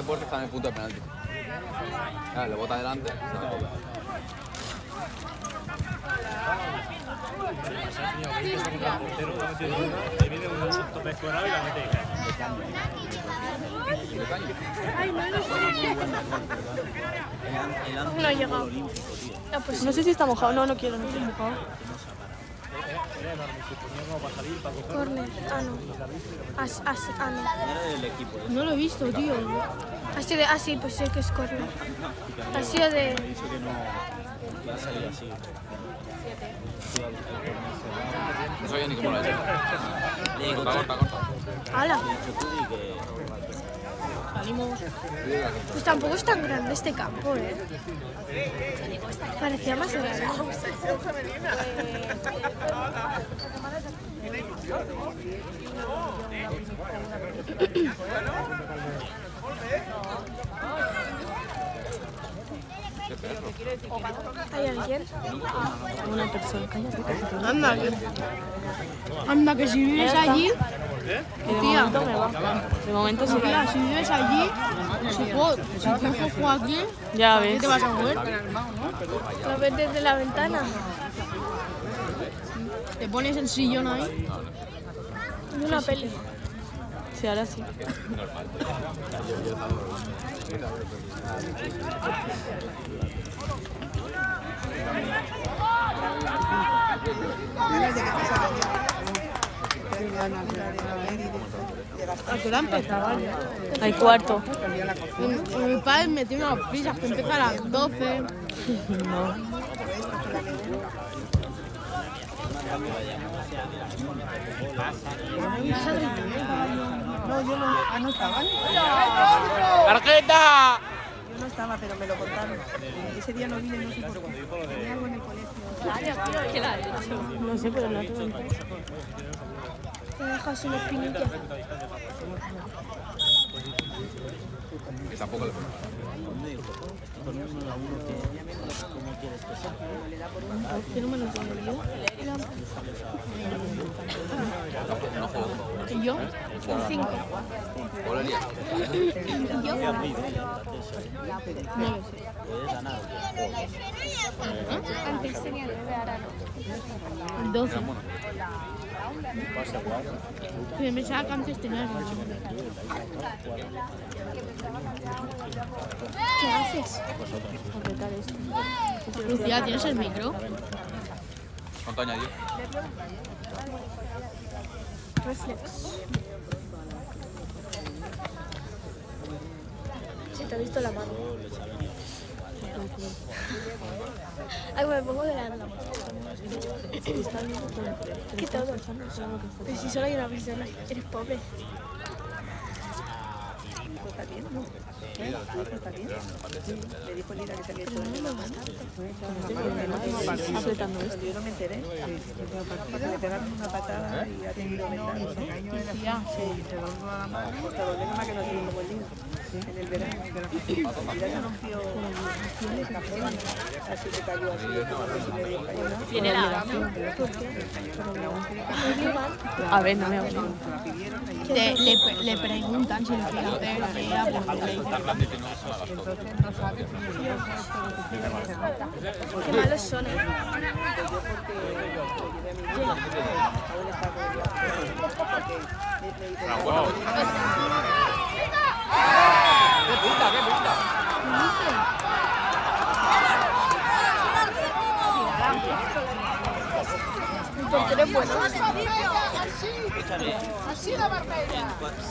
deporte está en el punto de penalti. Claro, le bota adelante, se la cobra. No ha llegado. Ah, pues No sé si está mojado. No, no quiero, no quiero mojado. Corner. Ah, no. Ah, no. No lo he visto, tío. Ha sido de... Ah, sí, pues sí que es corner. Ha sido de... No sabía ni cómo lo ha hecho. Corta. ¡Hala! Pues tampoco es tan grande este campo, ¿eh? Parecía más grande. ¿Hay alguien? Una persona. Cállate. Anda, que si vives allí, Que de momento me va. De momento sí. tía, si vives allí, si cojo aquí, Ya ¿qué ves. te vas a mover? ¿Lo ves desde la ventana? Te pones el sillón ahí. Una peli. Sí, ahora sí. ¿A qué hora empezaba ya? Hay cuarto. Mi padre me tiene unas prisas que empieza a las 12. No. No, yo no estaba. ¡Tarjeta! Yo no estaba, pero me lo contaron. Ese día no vine, no sé por qué. Tenía algo en el colegio. No sé, pero no tengo. Te dejas una espinilla. Que tampoco le ¿Qué número tengo yo? no juego. ¿Y yo? Un 5. Hola, Lía. Antes tenía 9, ahora no. El 12. Que me pensaba que antes tenías 8. ¿Qué haces? Apretar esto. Lucía, ¿tienes el micro? ¿Cuánto añadió? Reflex. Sí, te he visto la mano. Ay, me pongo delante. ¿Qué todo? Pero si solo hay una persona, eres pobre. ¿Está bien? ¿No? ¿Está bien? Le dijo Lira que se había hecho Apretando esto. Yo no me enteré. Le pegaron una patada y ha tenido vendados. Sí, se dobló la mano. Pues te doblé más que no tiene como el lío. En el verano. Mira, se rompió el cajón. Así que cayó así. Tiene la. ¿Por qué? ¿Me obligan? A ver, no me obligo. Le preguntan si lo quiere hacer, porque le dicen. Qué malos son, ¿eh? ¡Qué puta! El portero es bueno.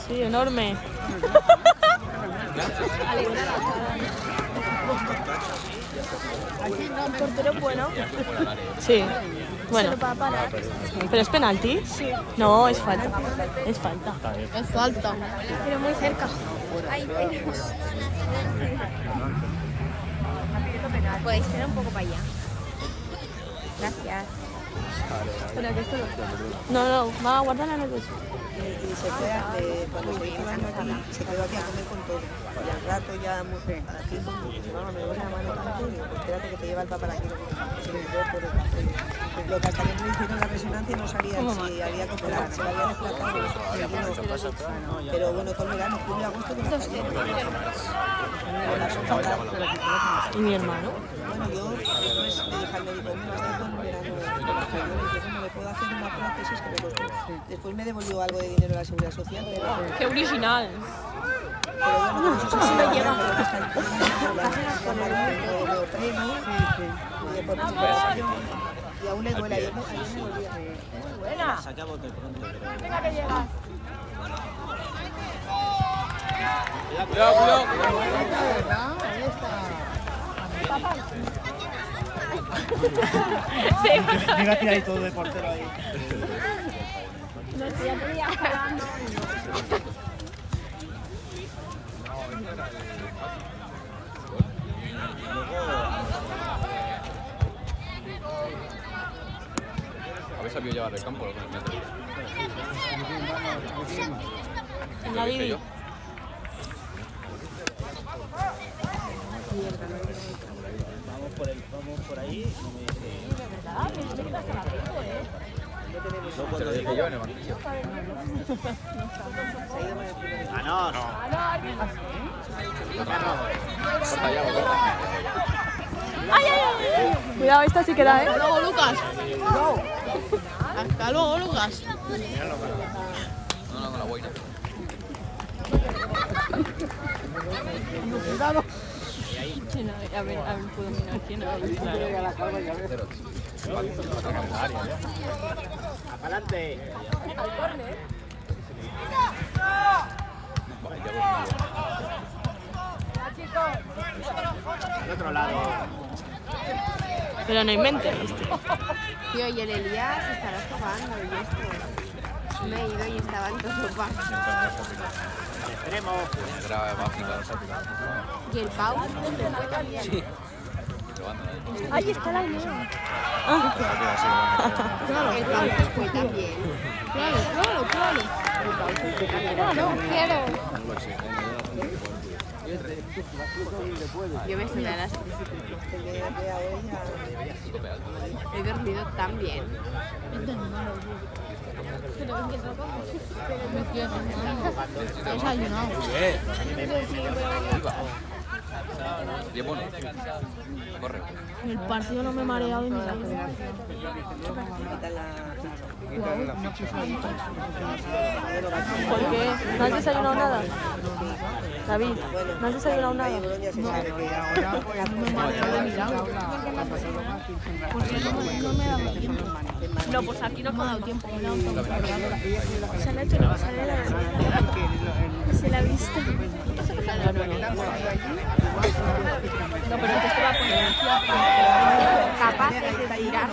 Sí, enorme. El portero es bueno. Sí. Bueno, Se lo va a parar. ¿pero es penalti? Sí, No, es falta. Es falta. Es falta. pero muy cerca. Podéis ir un poco para allá. Gracias. Espera, que esto lo... No, va a guardarla en el bolso. Y se queda, cuando se hizo daño aquí, se quedó aquí a comer con todo. Y al rato ya, a las 5, mamá, me duele la mano tanto, y digo, pues espérate que te lleva el papá aquí, que se me dio por el Lo que hasta que no le hicieron la resonancia no sabían si había que operar, se lo había desplazado. Pero bueno, todo el verano, julio y agosto, que las ¿Y mi hermano? Bueno, yo después le dije al médico, mira, estoy todo el verano con las caídas, y no le puedo hacer una prótesis que me costó. Después me devolvió algo de dinero a la Seguridad Social, pero... ¡Qué original! Pero bueno, con eso se lo lleva. Con el neopreno, y de por recuperación, y aún le duele. Ayer me dolía. Cuidado, cuidado. Me iba a tirar ahí todo de portero ahí. ¿Habéis sabido llevar el campo? En la Didi. Vamos por ahí. Se lo dije yo en el banquillo. Ah, no. Corta ya, corta. Cuidado, esta sí que da, ¿eh? Hasta luego, Lucas. Hasta luego, Lucas. No, con la boina. A ver, puedo mirar quién era. Adelante. Al otro lado. Pero no inventes. Tío, y el Elías estará jugando y esto. Me he ido y estaba en todo sopa. Extremo. Era mágica. Y el Pau se fue también. Sí. Probando, ¿eh? ¡Ahí está la idea! El Pau se fue también. Claro. Claro, quiero. Yo me estoy a las 3 y pico. He dormido tan bien. He desayunado. Bien bueno. Corre. El partido no me he mareado y me da. ¿Por qué? ¿No has desayunado nada? David, ¿no has desayunado nada? No, pues aquí no me ha dado tiempo. Se la se la ha visto. No, pero que se va a poner. Capaces de tirar.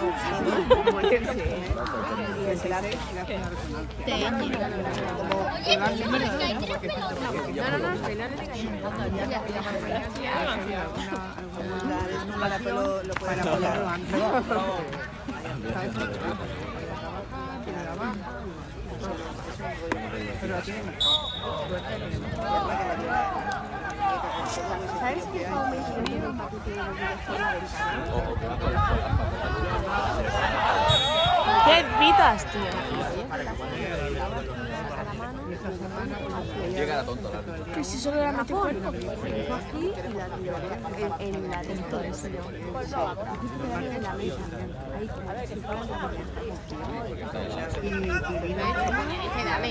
¿Sabes qué juego me inscribieron para que te lo digas por la ventana? ¿Qué pitas, tío? Llega la tonta, la Que si solo la mete cuerpo. Así y la tiró en la de esto, en la mesa. Ahí como si fuera y dice, dame.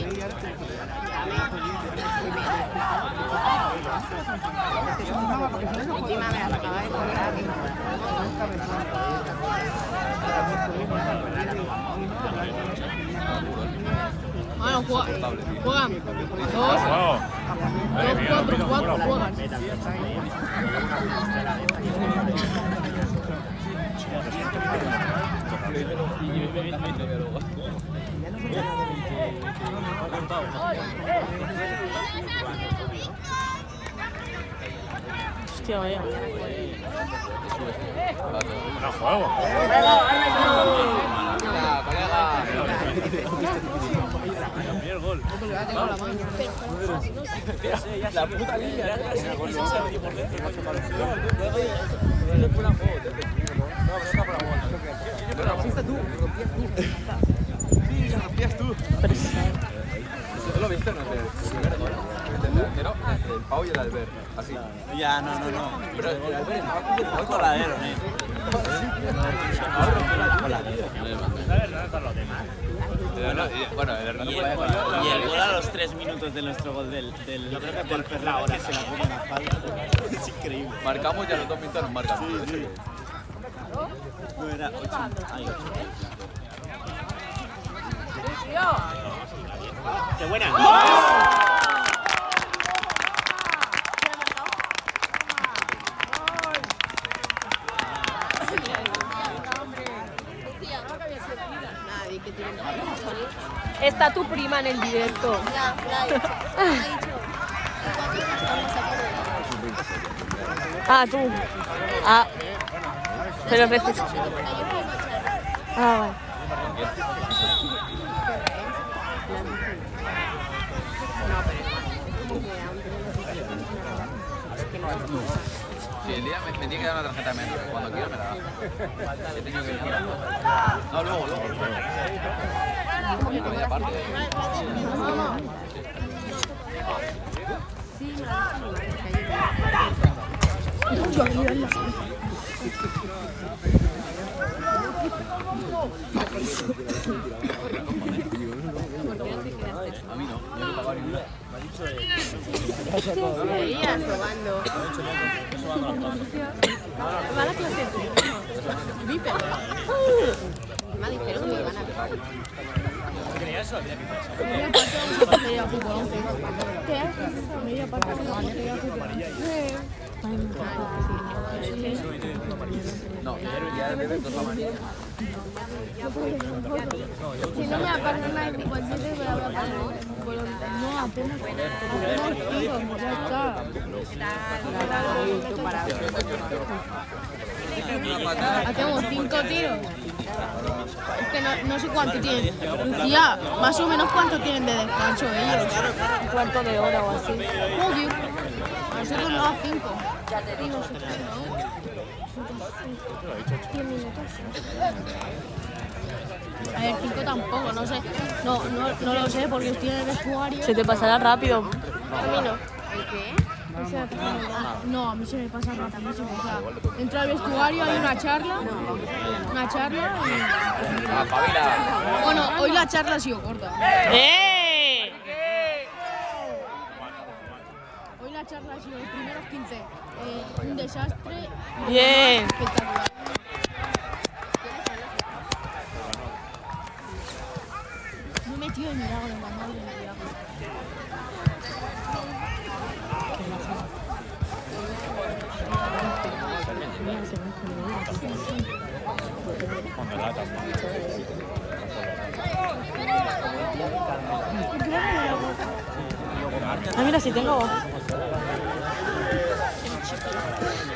Encima me las acaba de cobrar. Bueno, juegan. Dos, cuatro juegan. Hostia, vaya. No juego. El gol. La puta liga. No, Pero rompiste tú. Sí, lo rompías tú. ¿Tú lo viste o no? El delantero, el Pau y el Albert. Así. Ya, no. Pero el Albert estaba Coladero, Bueno, el Hernando por la Y el gol a los 3 minutos de nuestro gol del Ferrari que se la pone en la espalda. Es increíble. Marcamos y a los 2 minutos nos marcan. Sí. No era 8. Ay, 8. ¡Qué buena! Está tu prima en el directo. Ah, tú. Ah. Pero veces. Ah, vale. Sí, el día me tiene que dar una tarjeta menos. Cuando quiera me la da. He tenido que ir. No, luego. Comida aparte. A mí no, yo no pagaba ni una. Seguías robando. Mala clase. Viper. Me dijeron que me iban a pegar. No, ya de bebé toda mañana. Si no me apartan nada, igual sí te voy a apartar. No, apenas. Ya está. Hacemos 5 tiros. Es que no sé cuánto tienen. Lucía, más o menos cuánto tienen de descanso ellos. Un cuarto de hora o así. Joder. Nosotros no a 5. A ver, 5 tampoco, no sé. No lo sé porque estoy en el vestuario. Se te pasará rápido. A mí no. ¿El qué? No, a mí se me pasa rapidísimo. O sea, entro al vestuario, hay una charla y... ¡Ah, Pavila! Bueno, hoy la charla ha sido corta. ¡Eh! Hoy la charla ha sido los primeros 15. Un desastre. Bien. Espectacular. Me he metido en Milagro, en la madre de Milagro. Ah, mira, si tengo.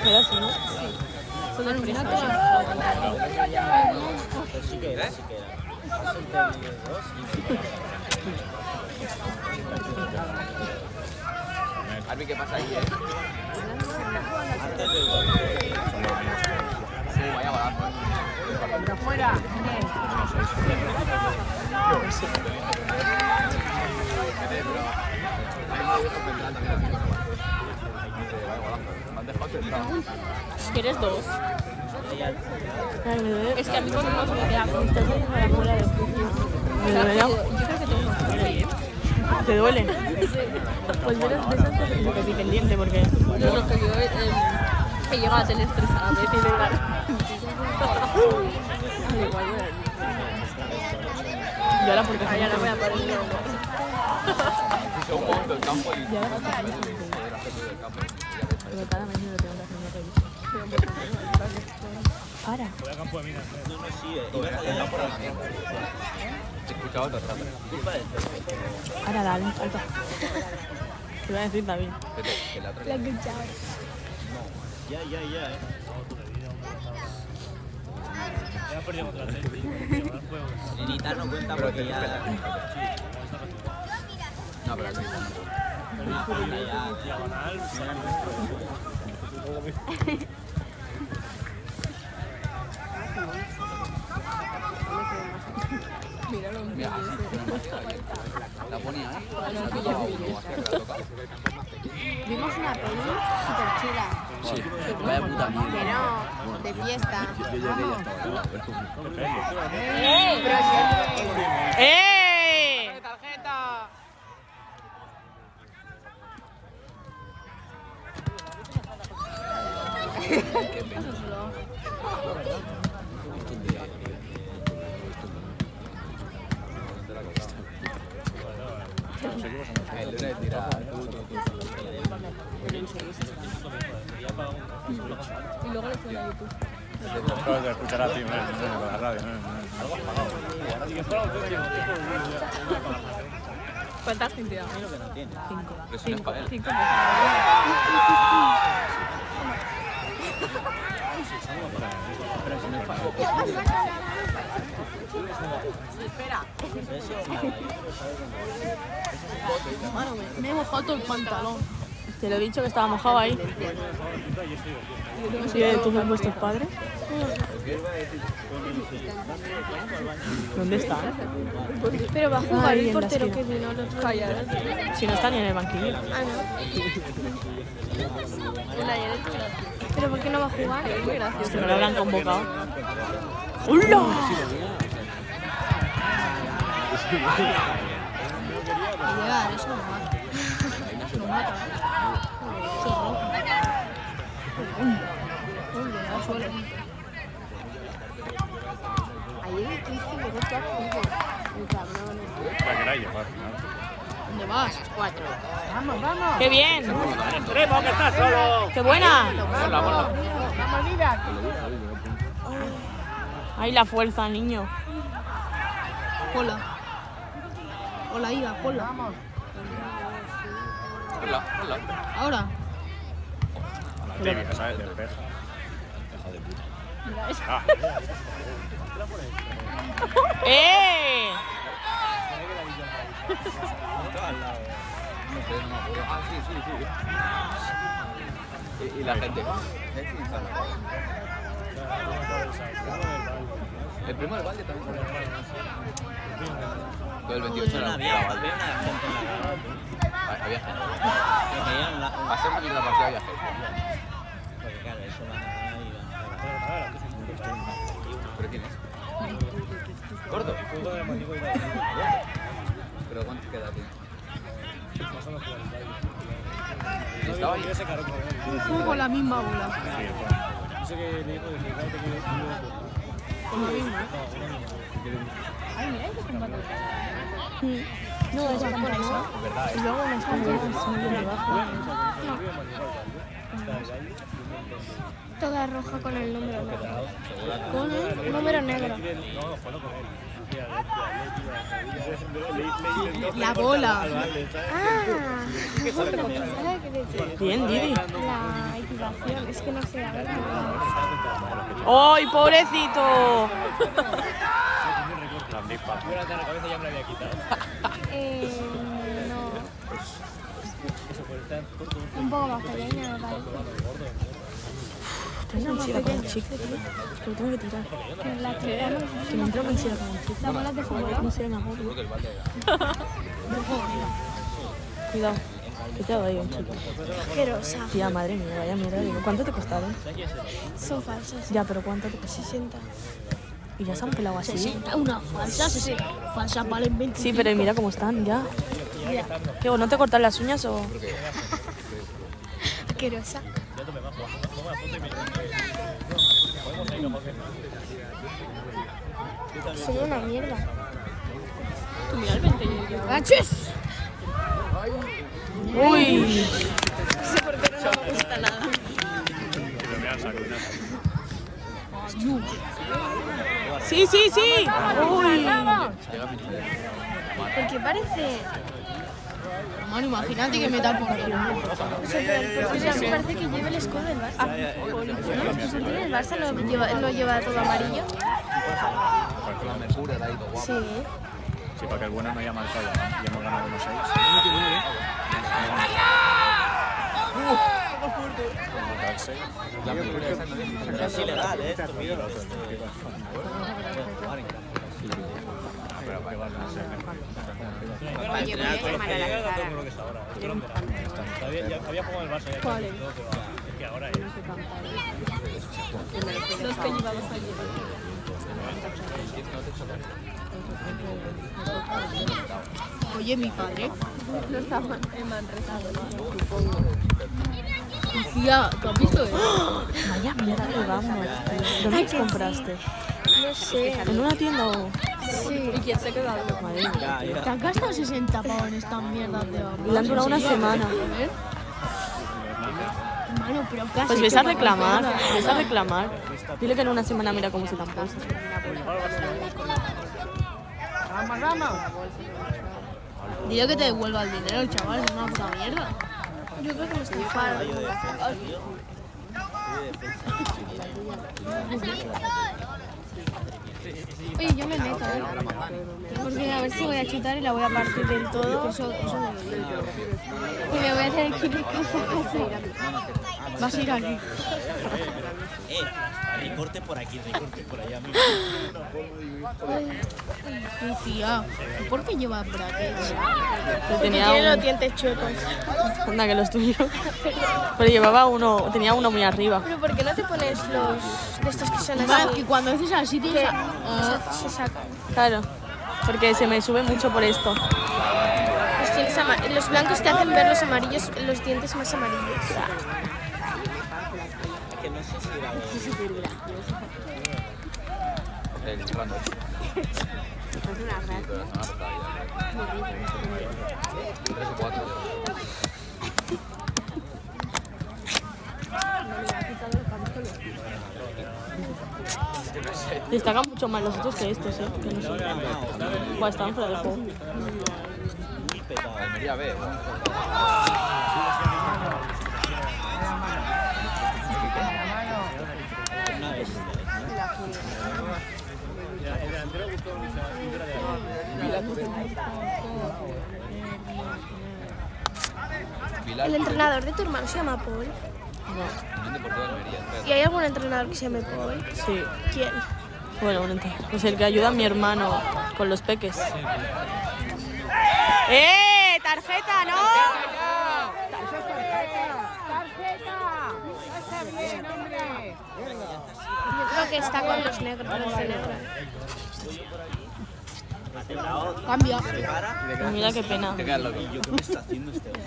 Mira, si no. Son del fresco. Arbi, ¿qué pasa ahí, Sí, vaya barato. Fuera. ¿Quieres dos? Ay, me duele. Es que a mí cuando no se me queda con estás en la cola de juicio. ¿Me duele? Yo creo que tengo. ¿Te duele? Pues yo eres de esas cosas que estoy pendiente porque... No, no, que yo he llegado a tener estresada a veces y ahora porque... Ay, ahora voy a parar el hombro. Un momento el campo y... Pero cada mañana lo tengo que hacer una revisión. Para. Voy a campo de minas. He escuchado otra tarde. Ahora dale, alto. Te voy a decir David. La he escuchado. Ya. Ya perdido contra el Celtic. Nenita no cuenta porque ya... No, pero aquí. Diagonal. La ponía ahí. La tocaba uno, hasta que la tocaba. Vimos una peli súper chula. Sí, vaya puta mierda. Que no, de fiesta. Yo llegué y ya estaba al lado, pero... ¡Eh! El lunes tira... Y luego lo suena a YouTube. Tengo que escuchar a ti, con la radio. ¿Cuántas gente da? Presiones para él. 5. Presiones para él. Mano, me he mojado todo el pantalón. Te lo he dicho que estaba mojado ahí. ¿Sí, de todos vuestros padres? ¿Dónde están? Pero va a jugar Ahí el en la portero esquina. que vino el otro día. Si no están ni en el banquillo. Ah, no. ¿Pero por qué no va a jugar? Es que no lo habrán convocado. ¡Hola! Y llegar, eso no mata. No mata. Eso es rojo. Uy, le da suelo. Ayer me quise me gusta fútbol. El cabrón. La queráis llevar, ¿Dónde vas? 4. ¡Qué bien! ¡Extremo, que estás solo! ¡Qué buena! Ponla. ¡Ay, la fuerza, niño! Hola. Hola, Ida, hola. Ponla. Ahora. La típica, ¿sabes? Despeja. Ah, ¡Eh! No me acuerdo. Ah, sí. Y la gente. El primo del Valde también. Todo el 28 era Había Valde. gente en la grada. Había gente. Que querían la... Para ser una mierda partida había gente. Porque claro, eso van a ganar y van a... ¿Pero quién es? ¿Gordo? ¿Pero cuánto queda aquí? ¿Estaba ahí? Juego con la misma bola. Con la misma. No, es por eso. Y luego unas cosas muy debajo. Toda roja con el número negro. Con el número negro. La bola. Ah, ¿sabes qué decir? Bien, Didi. La equipación, es que no sé, a ver. ¡Ay, pobrecito! No. Un poco más pequeña, me parece. Tengo ansiedad con el chicle, tío. Que lo tengo que tirar. La tiramos. Que me entra ansiedad con el chicle. Las bolas de fútbol. No sé, me agobio. Creo que el Valde Cuidado. Que te ha dado ahí un chicle. Asquerosa. Tía, madre mía, vaya mierda. Digo, ¿cuánto te costaron? Son falsas. Ya, pero ¿cuánto te costaron? 60. Y ya se han pelado así. 60, una falsa, falsas valen 20. Sí, pero mira cómo están ya. ¿Qué, no te cortan las uñas o...? Asquerosa. Son una mierda. Tú mira el 20 y ¡Gaches! ¡Uy! No sé por qué no me gusta nada. ¡Sí, sí, sí! ¡Uy! Porque parece. Mano, imagínate que me tapo. Porque parece que lleva el escudo del Barça. ¿Por qué el Barça no lleva todo amarillo? Con la Mercuria de ahí todo guapo. Sí. sí, porque el bueno no llama al fallo, ¿no? Y hemos ganado 1-6. La Mercuria esa no es. Es ilegal, esto, tío. Pero vale. Oye, voy a llamar a la Zara. Como lo que es ahora. Esto era un verano. Había jugado en el Barça ya. ¿Cuál es? Es que ahora es. Los que llevabas ayer. Oye, mi padre. No estaban en Manresa. Lucía, ¿tú has visto eso? Vaya mierda que vamos. ¿Dónde los compraste? No sé. ¿En una tienda o...? Sí. ¿Y quién se ha quedado? Madre mía. ¿Te has gastado 60 pavos en estas mierdas de vamos? Y le han durado una semana. Hermano, pero casi. Pues ves a reclamar, ves a reclamar. Dile que en una semana mira cómo se te han puesto. Dile que te devuelva el dinero, chaval, es una puta mierda. Yo creo que me estafaron. Oye, yo me meto, ¿eh? Porque a ver si voy a chutar y la voy a partir del todo. Eso y me voy a tener que ir de casa casi. Vas a ir aquí. Recorte por aquí, recorte por allá. Lucía, ¿por qué llevas brackets? Tiene los dientes chuecos. Anda, que los tuyos. Pero llevaba uno, tenía uno muy arriba. Pero ¿por qué no te pones los de estos que son Vale, así? que cuando haces así te Que se sacan. Claro, porque se me sube mucho por esto. Los blancos te hacen ver los amarillos, los dientes más amarillos. Que no sé si era El random. Es una rata. Pero la semana pasada ya. 3 o 4. Destacan mucho más los otros que estos, que no sé. Buah, estaban fuera del juego. muy petado. Almería B. Una vez. El entrenador de tu hermano se llama Paul. Unión Deportiva de Almería. ¿Y hay algún entrenador que se llame Paul? Sí. ¿Quién? Bueno, pues el que ayuda a mi hermano con los peques. ¡Tarjeta, no! Yo creo que está con los negros, los de negro. Cambia. Mira qué pena. Te quedas loco. ¿Yo qué me está haciendo este hombre?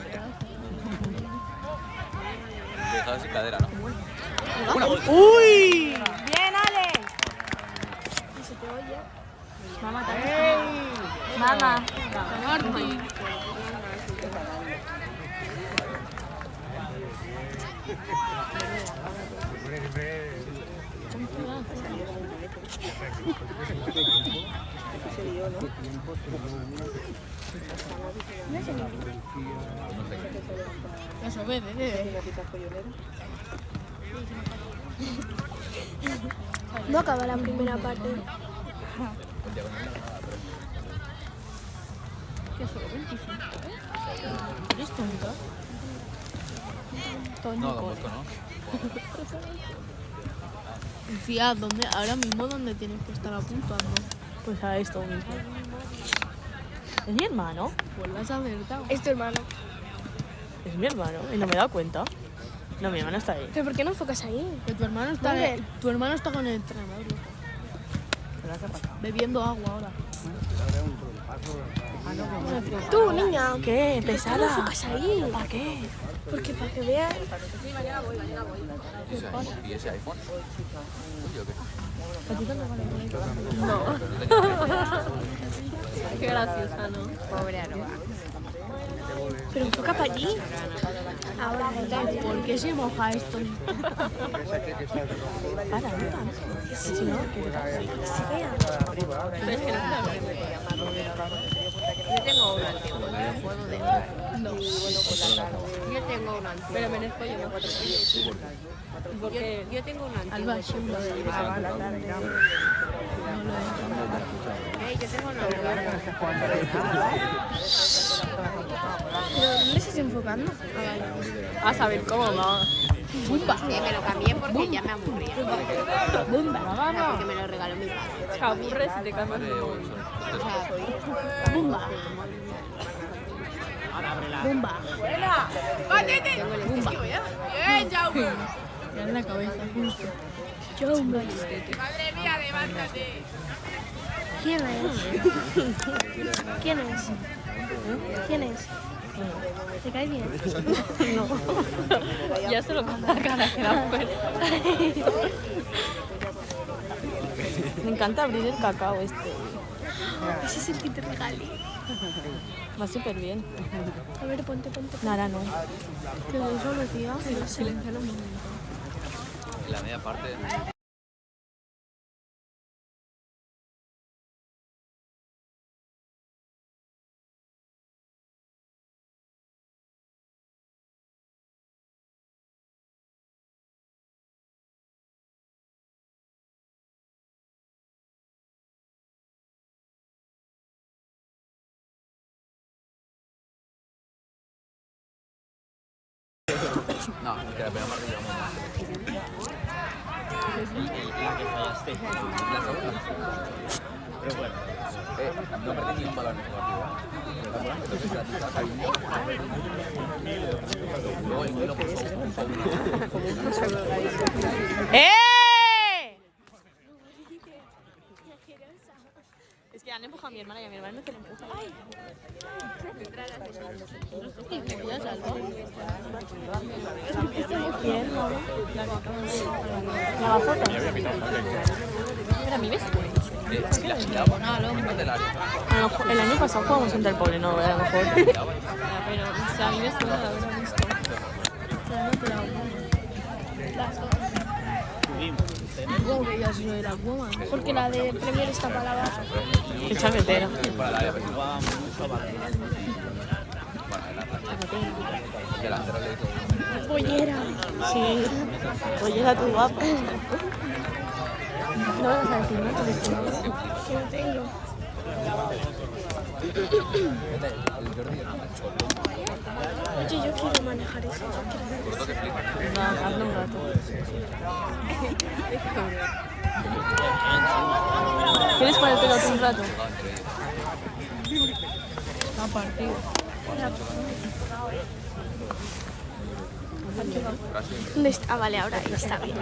Te dejas sin cadera, ¿no? ¡Uy! ¡Bien, Ale! ¿Y se te oye? Mamá, también. Mamá. Eso, bebe. No acaba la primera parte. ¿Eres tonta? No, Don Bosco, ¿no? Lucía, ¿dónde? Ahora mismo, ¿dónde tienes que estar apuntando? Pues a esto mismo. ¿Es mi hermano? Pues la has acertado. Es tu hermano. Es mi hermano. Y no me he dado cuenta. No, mi hermano está ahí. ¿Pero por qué no enfocas ahí? Que tu hermano está, ¿Dónde? tu hermano está con el entrenador, loco. Bebiendo agua ahora. Tú, niña. ¿Qué? ¿Por qué no Pesada. enfocas ahí? ¿Para qué? Porque para que veas. ¿Y ese iPhone? ¿Tuyo o qué? Qué graciosa, ¿no? Pobre Aroa. Pero enfoca para allí. Ahora, ¿Por qué se moja esto? Para, no tanto. Si no, ¿qué te pasa? que se vea. Yo tengo uno antiguo, ¿lo puedo dejar? No. Yo tengo uno antiguo. Pero merezco yo. Yo tengo uno antiguo. Alba, sí, Yo tengo uno antiguo. ¿Pero dónde estás enfocando? A saber cómo no. Me lo cambié porque ya me aburría. Porque me lo regaló mi padre. Te aburres y te cambias. Vale, O sea, Bumba. Bumba. Bumba. Bien, Jaume. Ya en la cabeza, justo. Jumba. Madre mía, levántate. ¿Quién es? ¿Quién es? ¿Quién es? ¿Te cae bien? No. Ya se lo pasa la cara que da fuera. Me encanta abrir el cacao este. Ese es el que te regalé. Va súper bien. A ver, ponte. Nada, no. Que lo solo, tío. Silencialo un momento. La media parte. No, que la primera parte llevamos más. La que fallaste. La segunda. Pero bueno. No perdí ni un balón en el partido. Entonces la tita cayó. Luego el hilo puso ¡Eh! Es que han empujado a mi hermana y a mi hermana no te la empuja. ¡Ay! ¿La foto? Pero a mí ves. si la quitamos, del área. El año pasado jugamos contra el pobre, no, a lo mejor. Pero, o sea, a mí me suena de haberlo visto. ¿Cómo que ya soy de la goma? Porque la de Premier está para la baja. Qué chaquetera. Para el área, pero Jugaba mucho balón. delantero le hizo. Pollera. Sí. Oye, era tu guapa. No vas a decir nada, porque Que no tengo. Oye, yo quiero manejar eso. no, hazlo un rato. ¿Quieres ponértelo tú un rato? No, partido. ¿Dónde está? Ah, vale, ahora ahí está bien.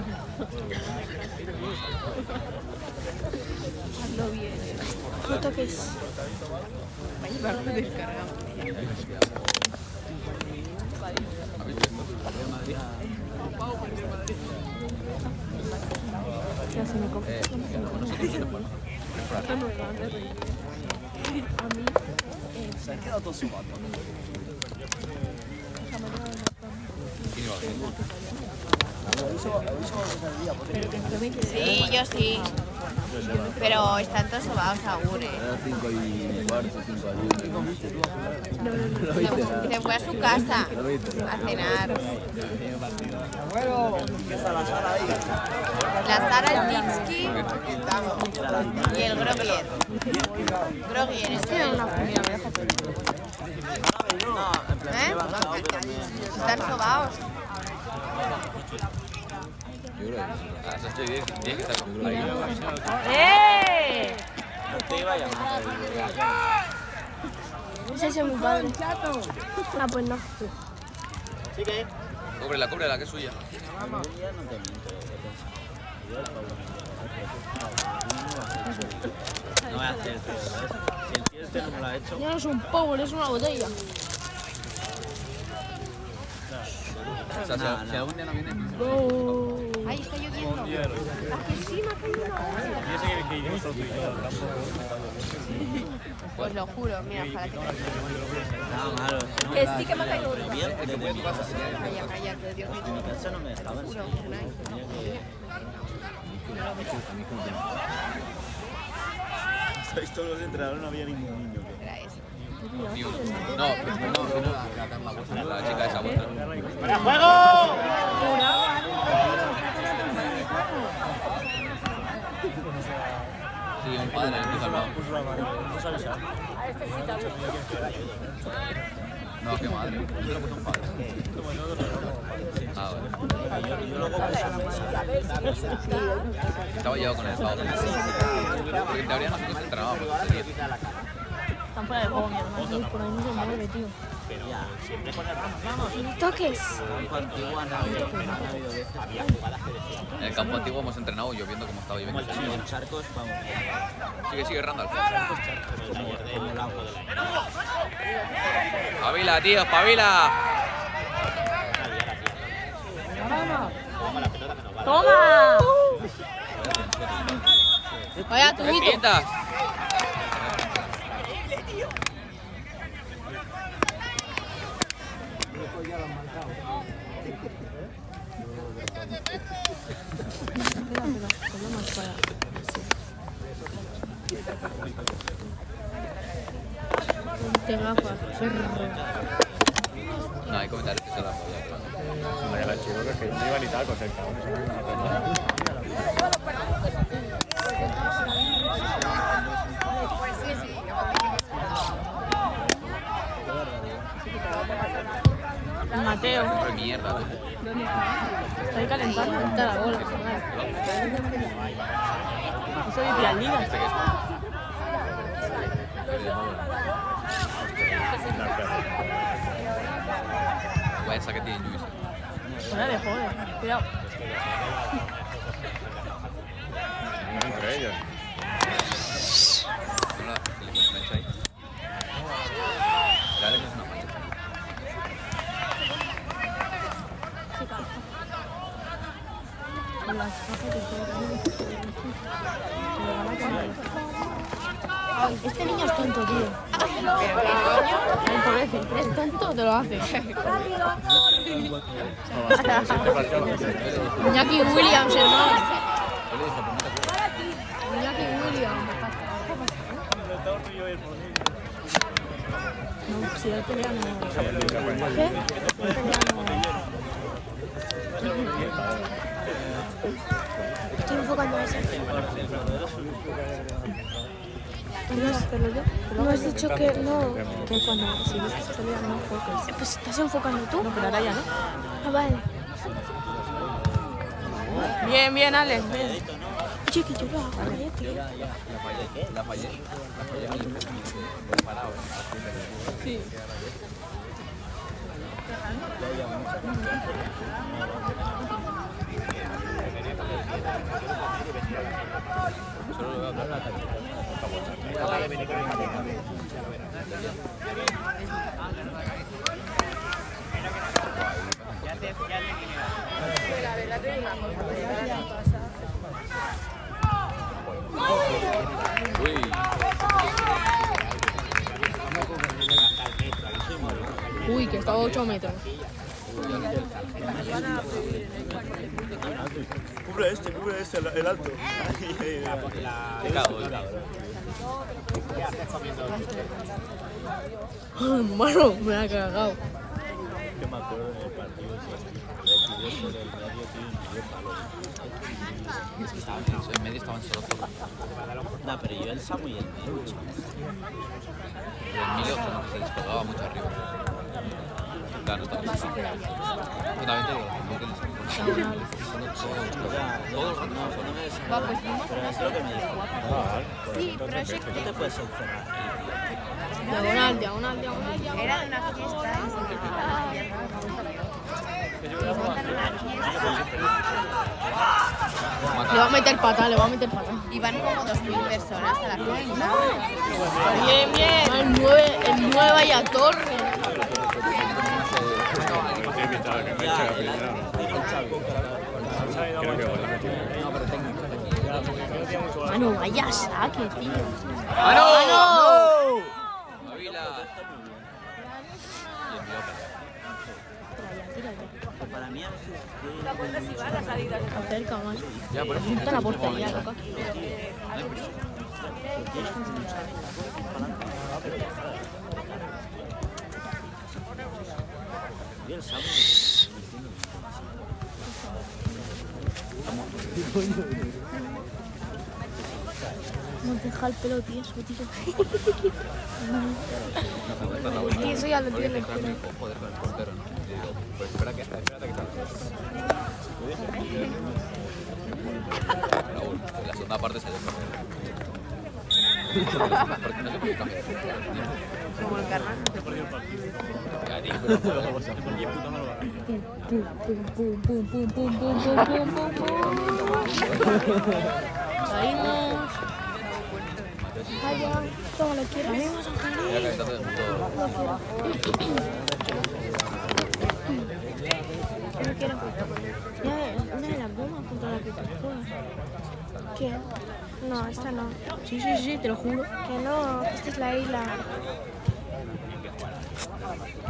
Hazlo bien. No toques. Ya se me coge. Se han quedado todos sumando. Sí, yo sí. Pero están todos sobados aún, ¿eh? Era 5 y cuarto, 5 Se fue a su casa a cenar. La Sara, el Dinsky y el Grogier. Grogier, Estoy en la primera vez. ¿eh? Están sobados. Yo creo que estoy bien, tiene que estar ahí. ¡Eh! No te iba a llamar. Ese es mi padre. Ah, pues no. ¿Sí que? Cúbrela, que es suya. Ya no te miento. No voy a hacer tío, ¿ves? Si el tío este no me lo ha hecho. Ya no es un power, es una botella. O sea, si algún día no viene, Ahí está lloviendo. ¿A que sí, me ha caído una gota? Yo sé que iremos solo tú y yo al campo. Pues lo juro, mira, ojalá que te Nada malo. Que sí que me ha caído una. Bien, desde mi casa. Calla, calla, que Dios En mi casa no me dejaban. juro, Unai. Estáis todos los entrenadores, no había ningún niño. Era eso. ni uno. No, la chica esa vuestra. ¡Para juego! Sí, un padre, incluso al lado. No, qué madre. Yo le puse un padre. Ah, vale. Estaba llevado con el estado. Porque en teoría nosotros entrenábamos. Están fuera de juego, mi hermano. Por ahí no se mueve, tío. Pero siempre con el vamos. Toques. Campo antiguo han habido veces. Había jugadas que decían. En el campo antiguo hemos entrenado yo viendo cómo estaba Como el lloviendo. en charcos, vamos. Sigue, Randall. Pero el taller del agua del año. Espabila, tío, espabila. ¡Toma! Vaya tubito. ¡Pintas! Qué gafas. No, hay comentarios que se la polla. Hombre, los chicos que no iban y tal, pues el cabrón se van a aprender. Mateo. ¡Qué mierda! Está ahí calentando. Está la bola. Eso dice al liga. ¿Este qué es? Vaya esa que tiene Luis. Fuera de joder. Cuidado. Entre ellos. Hola, que le mancha ahí. Dale que es una mancha. Ay, este niño es tonto, tío. Ay, pobrecito. Es tonto, te lo hace. Iñaki Williams, hermano. Iñaki Williams. No, si él pelea no. ¿Qué? Estoy enfocando a ese. ¿No has dicho que no? Que cuando si ves que se pelea no enfoques. Pues estás enfocando tú. No, pero ahora ya no. Ah, vale. Bien, bien, Alex. Bien. Oye, que yo lo hago, tío. La fallé. Parado. Sí. Solo lo veo hablar. Uy. Uy, que estaba a 8 metros. Cubre este, el alto. Te cago, Mano, me ha cagado. Que me acuerdo en el partido ese, el medio tío, En medio estaban solo todos. no, pero yo el Samu y el medio, Y el Milo como que se descolgaba mucho arriba. Claro, no estaba así. Yo también te digo, no tienes todo el rato. pero es lo que me dijo. Sí, Project No te puedes encerrar. Diagonal, diagonal, diagonal. era de una fiesta y se quitaba y Le va a meter pata, le va a meter pata. iban como 2000 personas a la fiesta. Bien, bien. El 9 vaya torre. Mano, vaya saque, tío. ¡Mano! ¡Avila! Para mí a veces Acerca más. Ya, por eso. Está la portería, loca. y el Samu No deja el pelo tieso, tío. Sí, eso ya lo entiendo. Joder, con el portero, ¿no? Y digo, pues espérate que Raúl, en la segunda parte salió correr. No sé por qué cambiar. Como el carnal. Pum, pum, pum, pum, pum, pum, pum, pum, pum, pum, pum. Salimos. Vaya, toma, ¿lo quieres? Ya que está todo el mundo. Yo no quiero. Ya, una de las gomas contra la que te juegas. ¿Qué? No, esta no. Sí, te lo juro. Que no, esta es la isla.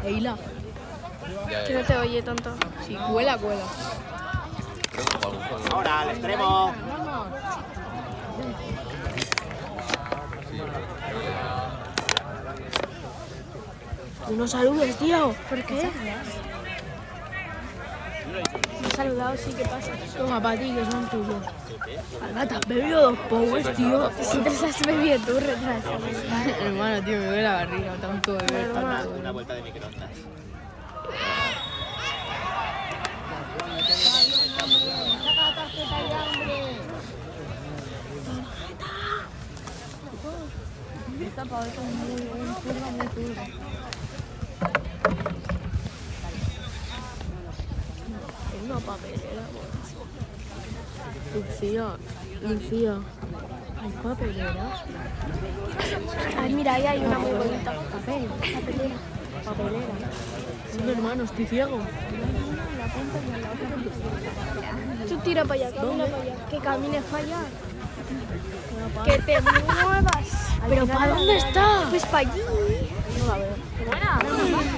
Eila. Ya, Que no te oye, tonto. Sí, cuela. creo que para algún juego. Ahora, al extremo. Tú no saludes, tío. ¿Por qué? Me he saludado, sí, ¿qué pasa? Toma, para ti, que son tuyos. Alba, te has bebido 2 powers, tío. Si te las has bebido tú, retraso. Hermano, tío, me duele la barriga, tanto beber. Una vuelta de microondas. Una papelera, Lucía. ¿Hay papelera? Ay, mira, ahí hay una muy bonita. Papelera. Sí, hermano, estoy ciego. Tú tira para allá, camina para allá. Que camines para allá. Que te muevas. ¿Pero para dónde está? Pues para allí. No la veo.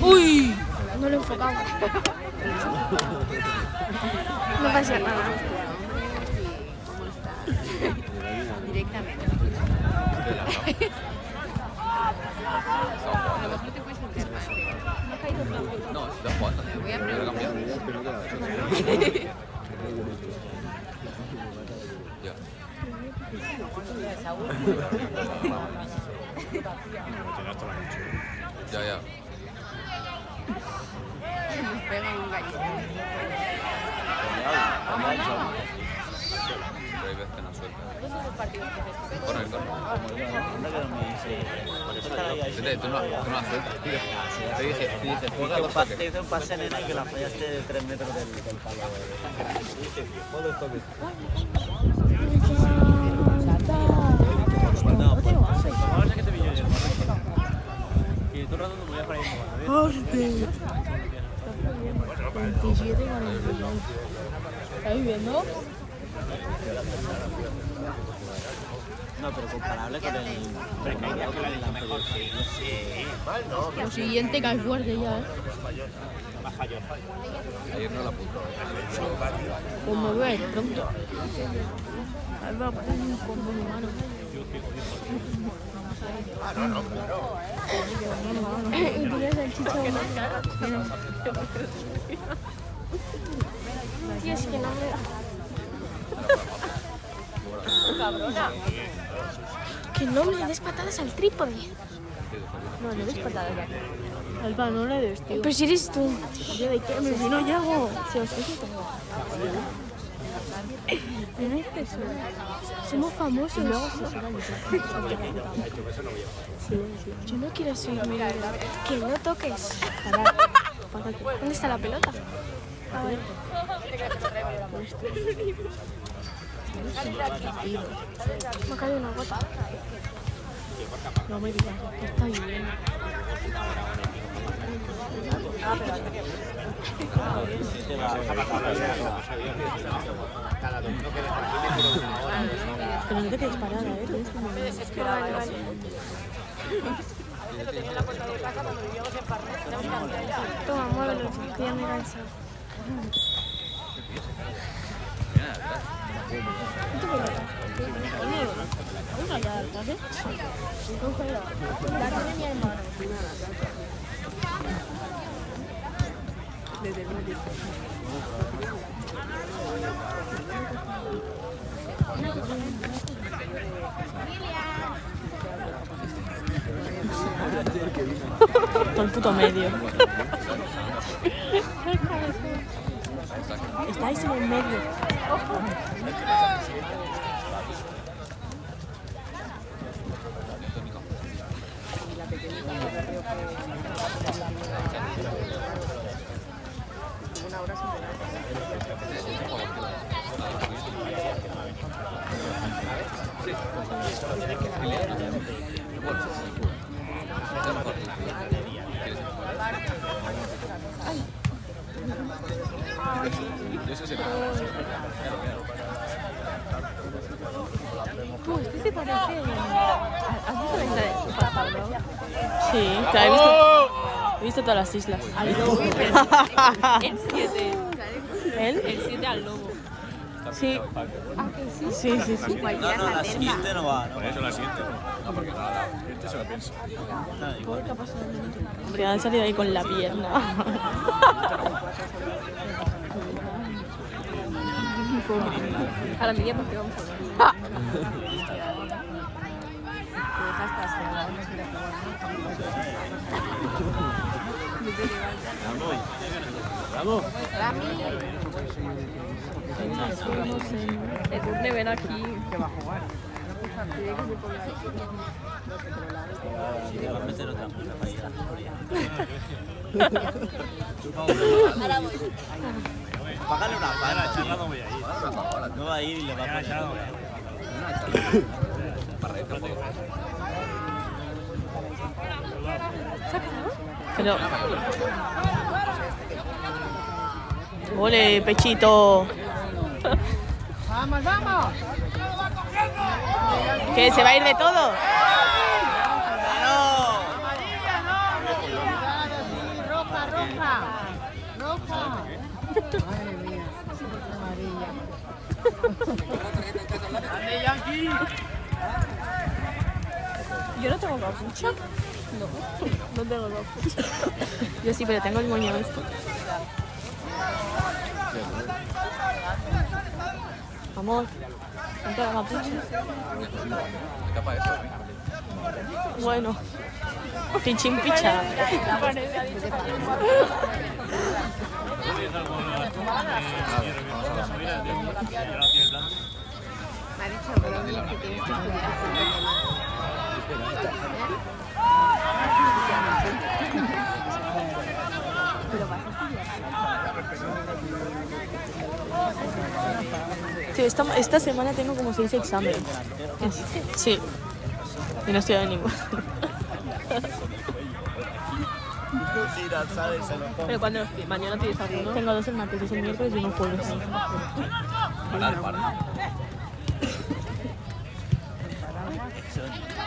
¡Uy! No lo enfocamos. No pasa nada. Directamente. No, se está jugando. Voy a Voy a cambiar. Ya. Ya. Nos pega un gallito. Pero hay veces que no suelta. Correcto. Vete, tú no la sueltas, tío. Te dije, juega dos toques. Te hice un pase, nena, y que la fallaste de 3 metros del palo. Juega dos toques. Vamos a que te pillo yo. Y tú rodando me voy a parar ahí. 27 y 42. ¿Estás viviendo? No, pero comparable con el precaído con el anterior. Lo siguiente cae fuerte ya, Ayer no la puto. Pues me voy a ir pronto. A ver, va a poner un combo en mi mano. Y tú eres el chichón. Tío, es que no me da. Que no le des patadas al trípode. No, no ves patada ya. Alba, no le des, tío. Pero si eres tú. ¿Yo de qué? Si no llego. Si os sé que tengo. No hay personas. Somos famosos. Y luego se suena Yo no quiero seguir mirando. Que no toques. ¿Dónde está la pelota? A ver. Me ha caído una gota. No me digas, que está bien. Pero no te quedes parada, Vale, vale. Toma, muévelo, que ya me he cansado. ¿Vamos allá al pase? La tiene mi hermano. Desde el medio. Todo el puto medio. Estáis en el medio. sí. Este se parece. ¿Has visto la isla de Pablo? Sí, claro, he visto todas las islas. Al lobo. El 7. ¿Él? El 7 al lobo. Sí. Sí. No, la siguiente no va. Por eso la siguiente. No, porque no la ha dado. Este se lo piensa. Hombre, han salido ahí con la pierna. A la media porque vamos a hablar. Vamos. El turne ven aquí. Va a meter otra cosa para ir a la historia. Págale una A la charla no voy a ir. No va a ir y le va a poner. Pero... ¡Ole, pechito! ¡Vamos! ¿Qué? ¿Se va a ir de todo? ¡Amarilla, no! ¡Roja! Madre mía, amarilla. Yo no tengo capucha. No tengo capucha. Yo sí, pero tengo el moño este. Amor, ponte la capucha. Capa eso. Bueno. Pichín picha. Me ha dicho Brody que tienes que estudiar pero vas a Sí, esta semana tengo como 6 exámenes. Sí. Y no estoy en ninguno. Pero cuando mañana tienes alguno. Tengo 2 el martes, 2 el miércoles y 1 jueves.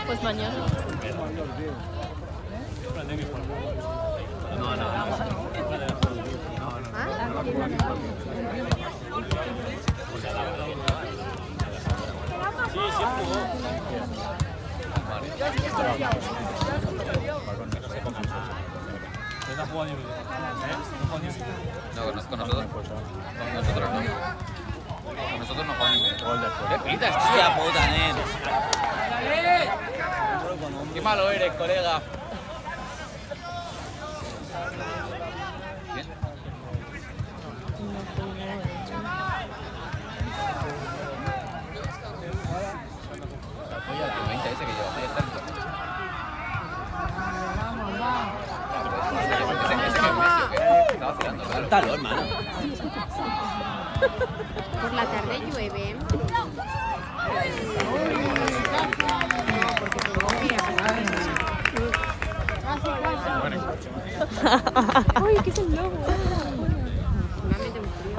Pues mañana. No, con nosotros. Con nosotros no. Con nosotros no juegan ni medio. ¿Qué pitas, Hostia puta, nen. Qué malo eres, colega. ¿Quién? El 20 ese que lleva ahí está. Ese que es Messi, ¿o qué? Estaba tirando, claro. Suéltalo, hermano. por la tarde llueve. Uy, ¿qué es el lobo? Normalmente muy frío.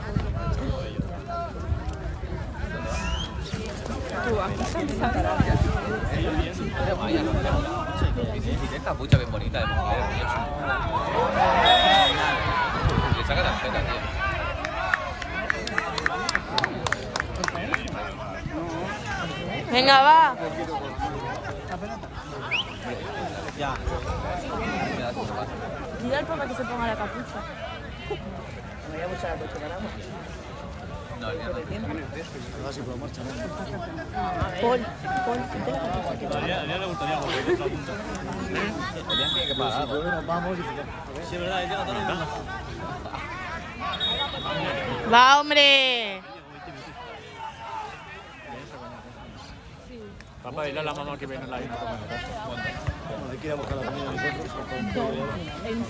Y tiene capucha bien bonita de mujer, tío. Y le saca tarjeta, tío. Venga, va. Ya. Dile al papá que se ponga la capucha. No, el día no. Paul, ponte la capucha. A ella le gustaría volver otra punta. El día tiene que pagar. ¿no? Sí, es verdad, llega todo el mundo. Va, hombre. Papá, dile a la mamá que viene en la isla.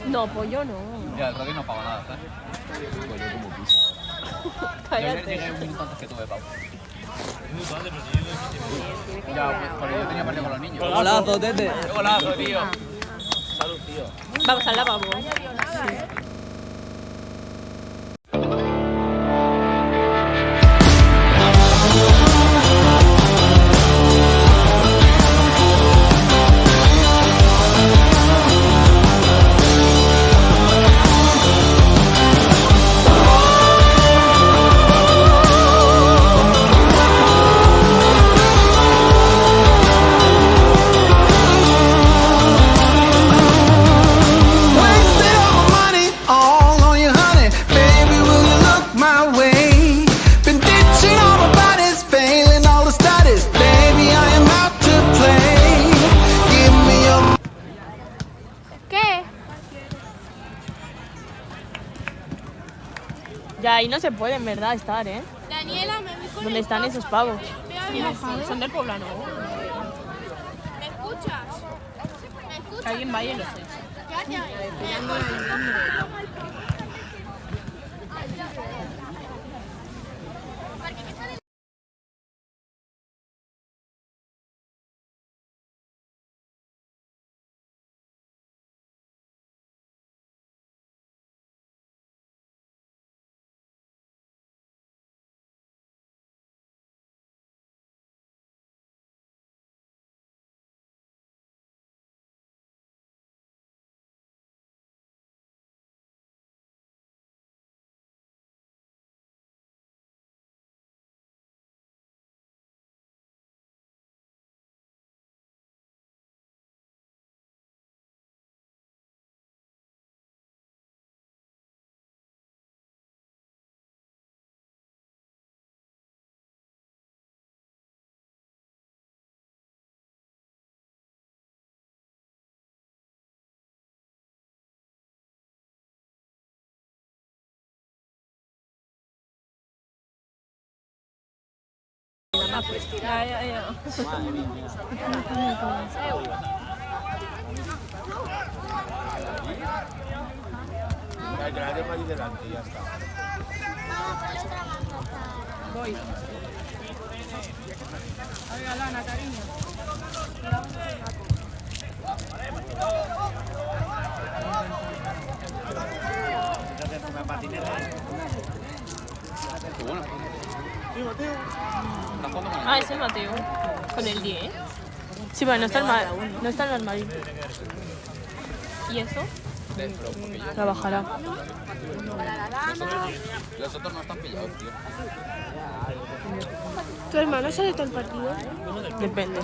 No, pollo no. Ya, el Rodri no paga nada, ¿sabes? Cállate. Llegué un minuto antes que tuve, Pau. Ya, pues, porque yo tenía partido con los niños. Golazo, tete. ¡Qué golazo, tío! Salud, tío. Vamos al lavabo. Ya ahí no se puede, en verdad, estar, ¿eh? Daniela, me voy con ¿Dónde están esos pavos? Son del poblano. ¿Me escuchas? ¿Me escuchas? Que alguien vaya y lo sé. Quédate ahí. Ya. Madre mía, mira. Que la dejo ahí delante y ya está. Voy. Oiga, Lana, cariño. Una patineta. Qué bueno. Sí, Mateo. ¿Estás jugando con el Ah, es el Mateo. Con el 10. Sí, bueno, no está el no está el armario. ¿Y eso? pero porque yo- Trabajará. Los otros no están pillados, tío. ¿Tu hermano sale todo el partido? Depende.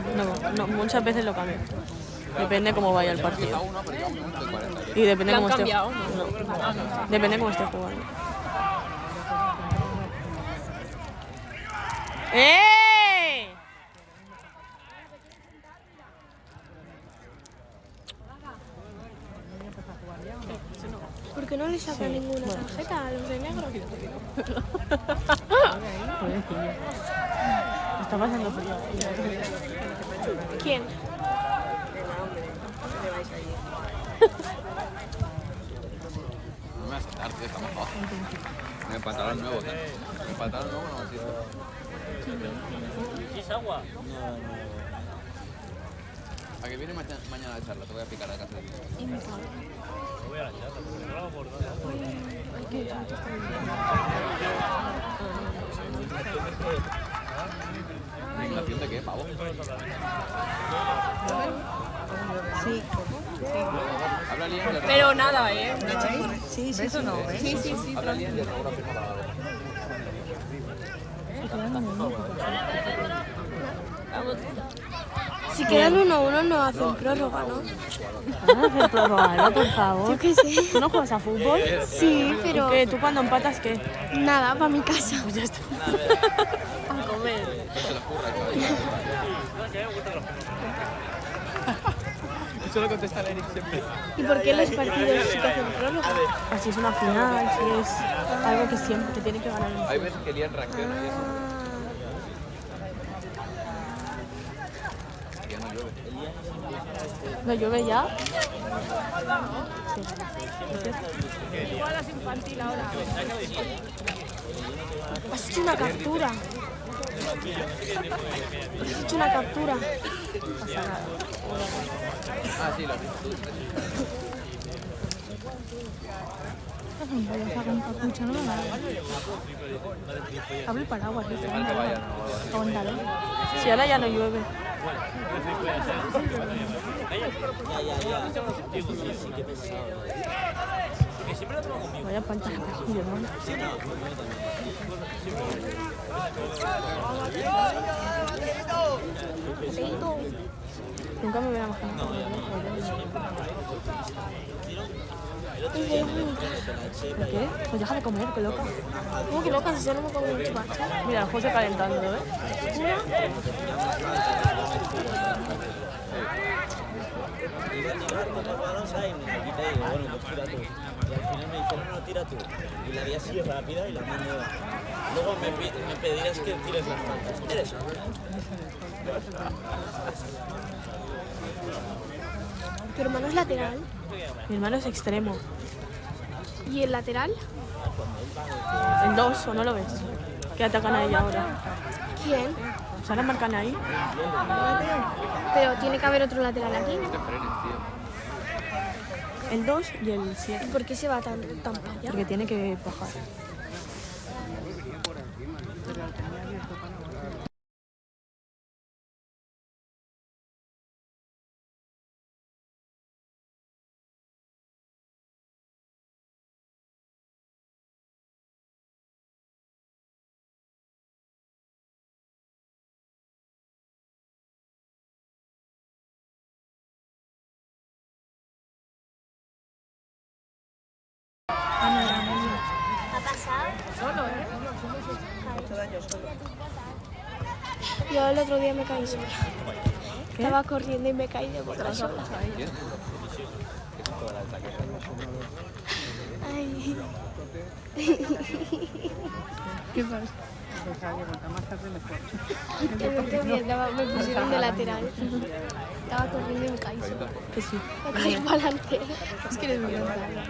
No, muchas veces lo cambio. Depende cómo vaya el Está partido. uno, pero ya un minuto y 40. Y depende ¿Lo han cómo esté. cambiado? No. Depende cómo esté jugando. ¡Eh! ¿Por qué no le sacan ninguna tarjeta a los de negro? Está pasando frío. ¿Quién? No me voy a sentar, tío, está mojado. Mi pantalón nuevo, tío. Mi pantalón nuevo no me sirve. ¿Es agua? ¿A que viene mañana la charla? Te voy a picar a casa de ti. ¿Indignación de qué, pavo? Sí. Habla Liam de Pero nada, ¿eh? Sí, sí, eso no, ¿eh? Sí. Habla Liam de Raúl firma para la Si quedan 1-1 no hacen prórroga, ¿no? Vamos a hacer prórroga, ¿no? Por favor. Yo qué sé. ¿Tú no juegas a fútbol? Sí, pero ¿Qué? ¿Tú cuando empatas qué? nada, para mi casa. Pues ya está. A comer. No se le ocurra, chaval. Eso lo contesta Eric siempre. ¿Y por qué los partidos sí que hacen prórroga? Así es una final, si es algo que siempre te tiene que ganar el Hay veces que Liam reacciona y eso. Ya no llueve. ¿No llueve ya? Has hecho una captura. Has hecho una captura. Ah, sí, lo has visto tú. Abre el paraguas, Te falta que vayan o algo así. aguántalo. Si ahora ya no llueve. Vaya falta de castillo, ¿no? Nunca me hubiera imaginado. ¿Por qué? Pues deja de comer, qué loca. ¿Cómo que loca? Si yo no me como un chupacho. Mira, el José calentando, ¿eh? Iba a tirar, tenía el balón, ¿sabes? Y me la quita y digo, bueno, pues tira tú. Y al final me dijeron, no, tira tú. Y la vi así rápida y la mando. Luego me pedirás que tires las faltas. ¿Eres eso? ¿Tu hermano es lateral? Mi hermano es extremo. ¿Y el lateral? El 2, ¿o no lo ves? Que atacan a ella ahora. ¿Quién? ¿Se la marcan ahí? Pero tiene que haber otro lateral aquí, ¿no? Este frenes, tío. El 2 y el 7. ¿Por qué se va tan para allá? Porque tiene que bajar. ¿Ha pasado? Solo, ¿eh? Mucho daño solo. Yo el otro día me caí sola. Estaba corriendo y me caí de boca sola. Ay. ¿Qué pasa? Pensaba que cuanto más tarde mejor. El otro día me pusieron de lateral. Estaba corriendo y me caí sola. Que sí. Me caí para adelante. Es que eres muy grande.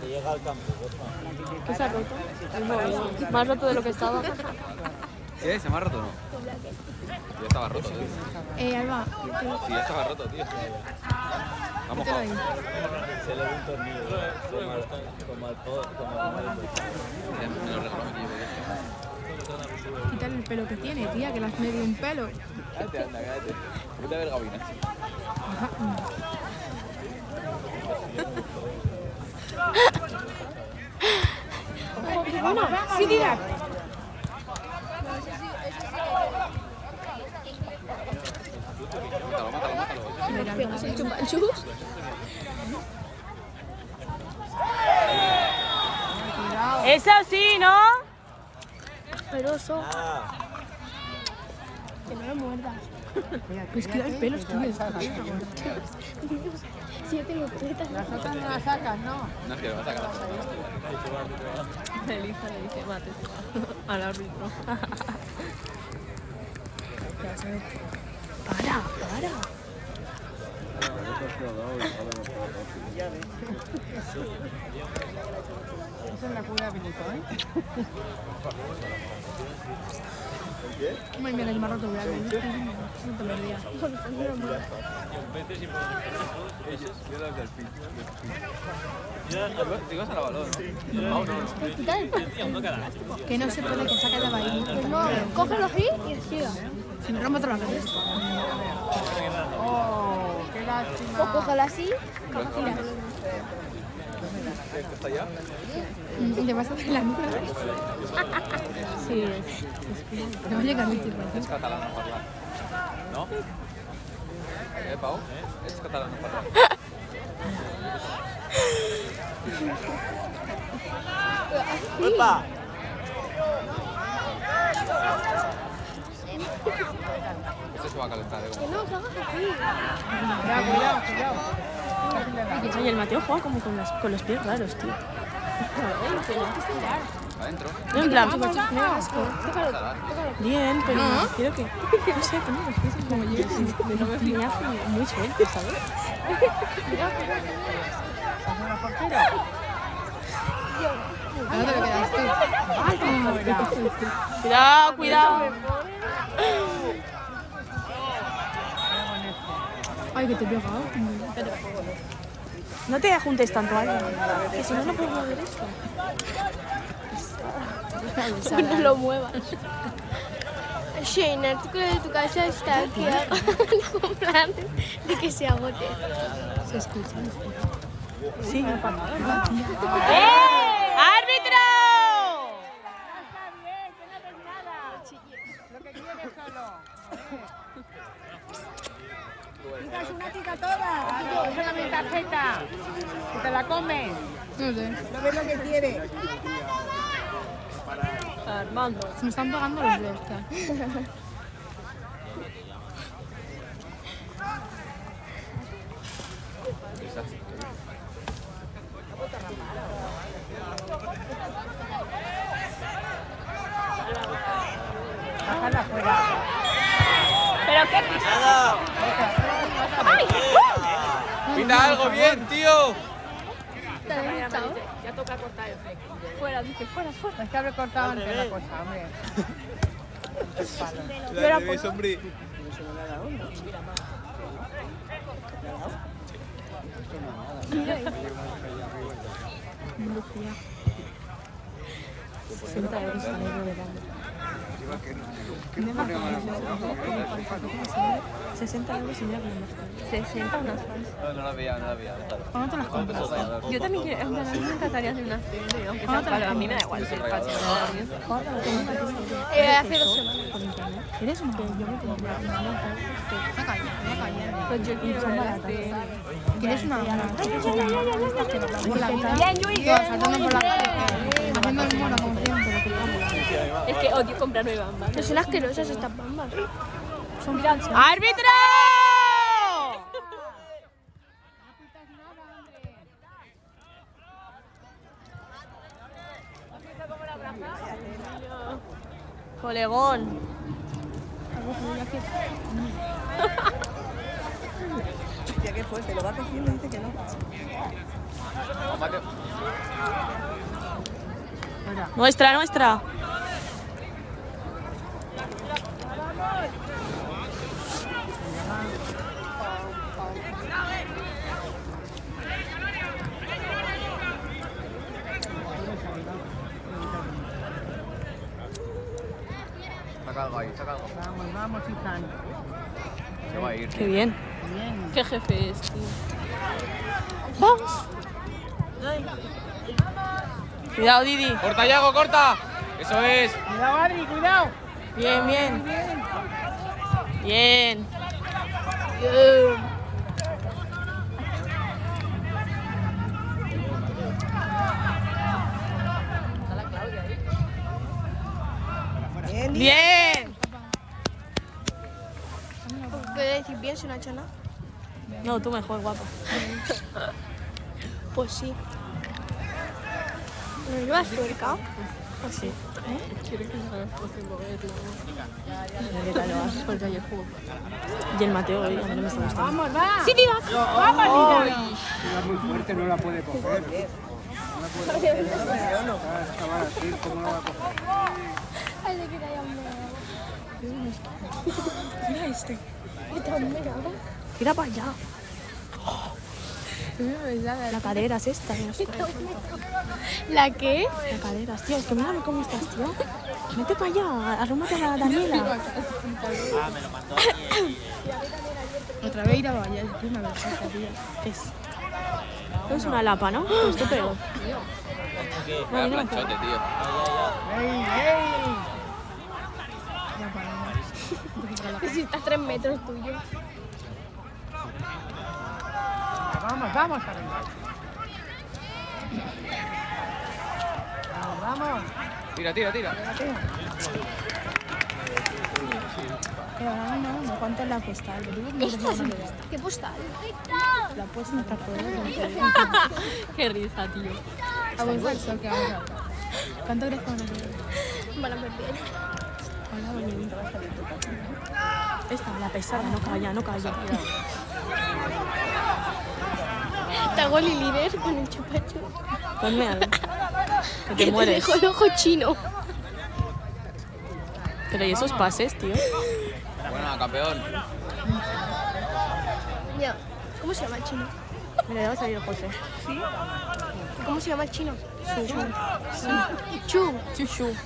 Que llega al campo, ¿Qué se ha roto? Más roto de lo que estaba. ¿Qué? ¿Se me ha roto o no? Ya estaba roto, tío. Alba. Sí, ya estaba roto, tío. Vamos, se le ve un tornillo, como al pod, como al me lo regaló mi tío. Quítale el pelo que tiene, tía, que le has medido un pelo. Cállate, anda, cállate. Vete a ver Gabina. Sí, tira. Mátalo, mátalo, mátalo. ¿Me pegas el chupachus? Es así, ¿no? Asqueroso. Que no lo muerdas. Pues que el pelo es tuyo. Si yo tengo tetas. Las otras no las sacas, ¿no? No, es que lo vas a sacar. Elisa le dice mate al árbitro. Para. Ya ves. Esa es la cura de Benito, ¿eh? Muy bien, el marrón te voy a ver. No te perdía. Digo, se la balón. Que no se puede que saque de ahí. No, cógelo así y siga. Si me rompo otra vez. Oh, qué O lástima. cógelo así, gira. ¿Está allá? Y te vas a hacer la nuca. Sí, Te va a llegar el tipo. És català no parlar. No? Pau? Ets català no parlar. ¡Epa! Este se va a calentar, Que no, que hagas así. Cuidado. Oye, el Mateo juega como con los pies raros, tío. Adentro. No, en plan, Catalán. bien, pero quiero que... No sé, tengo los pies como yo. No me hace muy suelto, ¿sabes? No te lo quedas tú. Cuidado, cuidado. Ay, que te he pegado. No te juntes tanto, Ale. Que si no, no puedo ver esto. No lo muevas. Shane, el artículo de tu casa está aquí en plan de que se agote. Se escucha. Sí. ¡Árbitro! ¡Es una tica toda! ¡Déjame mi tarjeta! ¡Que te la comes! No sé. ¿No ves lo que quiere? Armando. Se me están pegando los de esta. Bájala fuera. ¿Pero qué pisada? ¡Pita algo bien, tío! ¿Te ha gustado? Ya toca cortar el fleco. Fuera, dice, fuera. Es que habré cortado antes la cosa, hombre. La revés, hombre. Mira ahí. 60 euros al euro de banda. 60 euros y mira cómo más caro. 60 unas fans. No la veía. ¿Cuándo te las compras? Yo también quiero, en plan, a mí me encantaría hacer una serie, aunque sea para a mí me da igual ser facha. Hace 2 semanas. ¿Eres una? Yo me tengo que Pues yo quiero ver la serie. ¿Quieres una? Por la vida. Saltando por la calle. Haciendo el mono como siempre. Es que odio comprarme bambas. Pero son asquerosas estas bambas. ¡Árbitro! Colegón. Hostia, ¿qué fue? ¿Se lo va cogiendo y dice que no? Nuestra. Saca algo ahí, saca algo. Vamos, Izan. Se va a ir. Qué bien. Bien. Qué jefe es, tío. ¡Vamos! Cuidado, Didi. ¡Corta, Yago, corta! ¡Eso es! Cuidado, Adri, cuidado. Bien. Bien. Bien. ¿Puedo decir bien si no ha hecho nada? No, tú mejor, guapo. Pues sí. ¿No llevas tuerca? Sí. Quiero que me hagas pose en moverlo. ¿Qué tal lo vas? Porque ayer jugó. Y el Mateo hoy a mí no me está gustando. ¡Vamos, va! ¡Sí, tira! ¡Vamos, niña! Era muy fuerte, no la puede coger. No la puede coger. Esta chavala así, ¿cómo la va a coger? Ay, le queda ya un Mira este. dedo. Tira para allá. La cadera es esta. No sé. ¿La qué? La cadera, tío. Es que mírame cómo estás, tío. Vete para allá. Arrúmate a la Daniela. Otra vez ir a Valladolid, una vergüenza, tío. Es una lapa, ¿no? Pues esto peor. Vaya planchote, tío. ¡Ey, ey! Si está a 3 metros tuyo. Vamos, vamos, arriba. Vamos. Tira, tira, tira. Pero ahora no, ¿cuánto es la postal? ¿Qué postal? La postal está por Qué risa, tío. A buen falso que vamos a ver. ¿Cuánto crees que van a quedar? Van a perder. Hola, bonito. Esta, la pesada, no calla, no calla. Te hago el líder con el chupacho. Ponme algo. Que Que te mueres. dejo el ojo chino. Pero ¿y esos pases, tío? Bueno, campeón. Ya. ¿Cómo se llama el chino? Mira, ya va a salir José. ¿Cómo se llama el chino? Chu. Chu. Chuchu.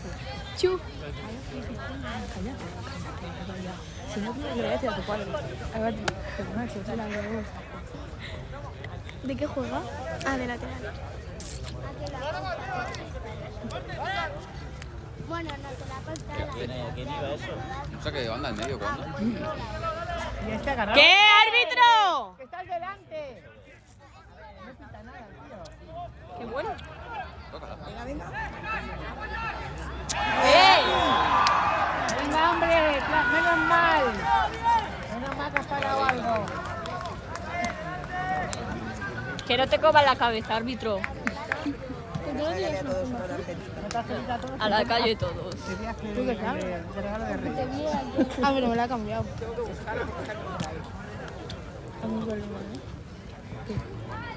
Chu. Si no, le voy a decir a tu padre. A ver, pero no, si te la veo. ¿De qué juega? Ah, de lateral. Bueno, no te la contaré. ¿A quién iba eso? No sé qué banda en medio, ¿cuándo? Y este ha ganado. ¿Qué, árbitro? ¡Que estás delante! No pita nada, tío. Qué bueno. Tócala. Venga, hombre, menos mal. Menos mal que has parado algo. Que no te coman la cabeza, árbitro. No te has felicitado a todos. A la calle todos. ¿Tú qué sabes? De regalo de Reyes. Ah, pero me la ha cambiado. A mí igual igual, ¿no?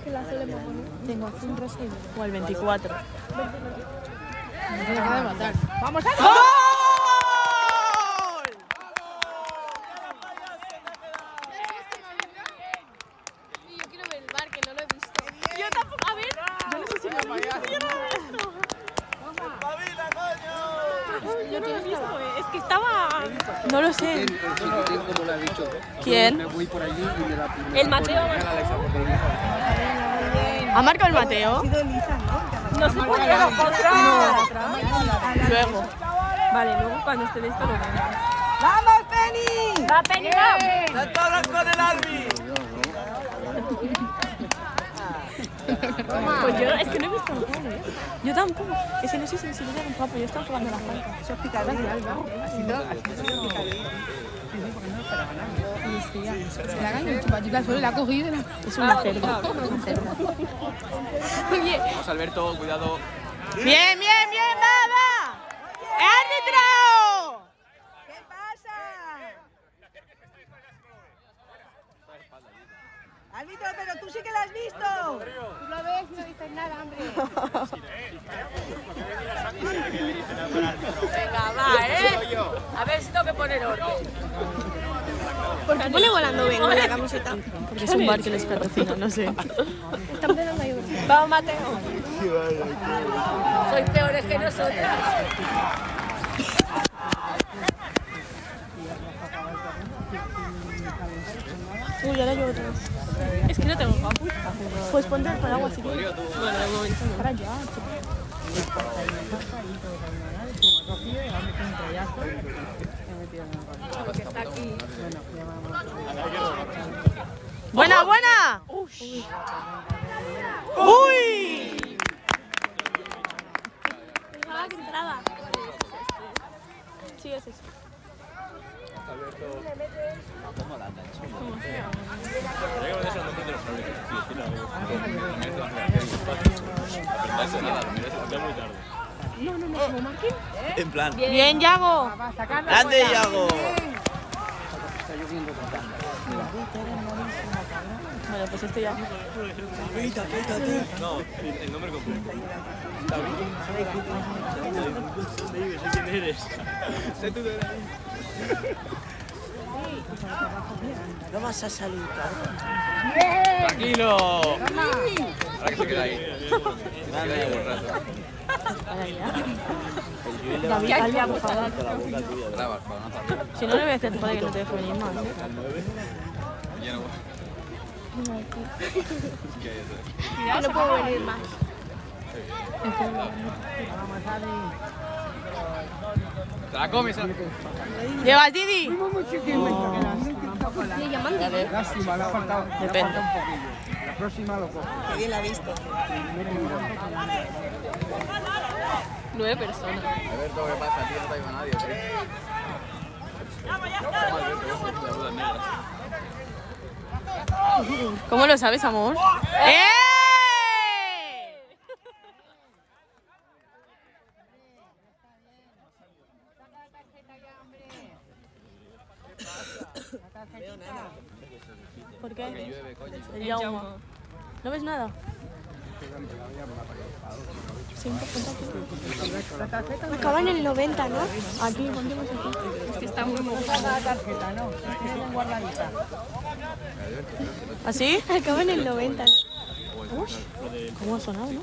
Que la solemos poner. Tengo azul, rosa y verde. O el 24. Me tiene que matar. ¡Vamos a Y yo quiero ver el bar, que no lo he visto. Yo tampoco. A ver. Yo no sé si lo he visto. ¿Lo tienes grabado? Es que estaba. No lo sé. ¿Cómo le ha dicho? ¿Quién? Me voy por allí y me la El Mateo. ¿Ha marcado el Mateo? No sé por qué lo Luego. Vale, luego cuando esté listo lo vemos. ¡Vamos, Penny! ¡Va, Penny, va! ¡Todos con el Arby! Pues yo, es que no he visto el gol, ¿eh? Yo tampoco. Es que no sé si se hubiera comprado, pero yo estaba jugando la falta. Eso es picardía, ¿no? Ha sido picardía. Y sí, ya. Se la cae el chupachuca solo, la ha cogido y la... Es una cerda. Una cerda. Oye, Vamos, Alberto, cuidado. ¡Bien, bien, bien! ¡Va, va! ¡Árbitro! ¿Qué pasa? Árbitro, pero tú sí que la has visto. Tú lo ves y no dices nada, hombre. Venga, va, ¿eh? A ver si tengo que poner orden. ¿por qué pone volando vengo en la camiseta? Porque es un bar que les patrocina, no sé. Está empezando a llover. Vamos, Mateo. Sois peores que nosotras. Uy, ahora llueve otra vez. Es que no tengo campo. Pues ponte el paraguas si quieres. Bueno, de momento no. Para ya. ¡Buena, buena! ¡Uy! Pensaba que entraba. Sí, es eso. En plan. Bien, Yago. ¡Grande, Iago! Está lloviendo total. Vale, pues esto ya. No, el nombre completo. Sé quién eres. Sé tú de No vas a salir, cabrón. ¡Tranquilo! Ahora que se queda ahí. Se queda ahí un buen rato. David, Alba, por favor. Graba, para no tarde. Si no, le voy a decir a tu padre que no te deje venir más. Ya no. Yo no puedo venir más. ¡Te la comes! ¿Llevas, Didi? Me llaman de Lástima, le ha faltado. Depende. Un poquillo. La próxima lo cojo. Nadie la ha visto. 9 personas. Alberto, ¿qué pasa? Tío, no te ha ido nadie, ¿Cómo lo sabes, amor? ¡Eh! ¿Por qué? llueve, coño. El Jaume. ¿No ves nada? Sí, un poco. Acaba en el 90, ¿no? Aquí, pondremos aquí. Es que está muy mojado. La tarjeta, no. Tienen guardadita. ¿Así? Acaba en el 90, ¿no? ¿Cómo ha sonado, no?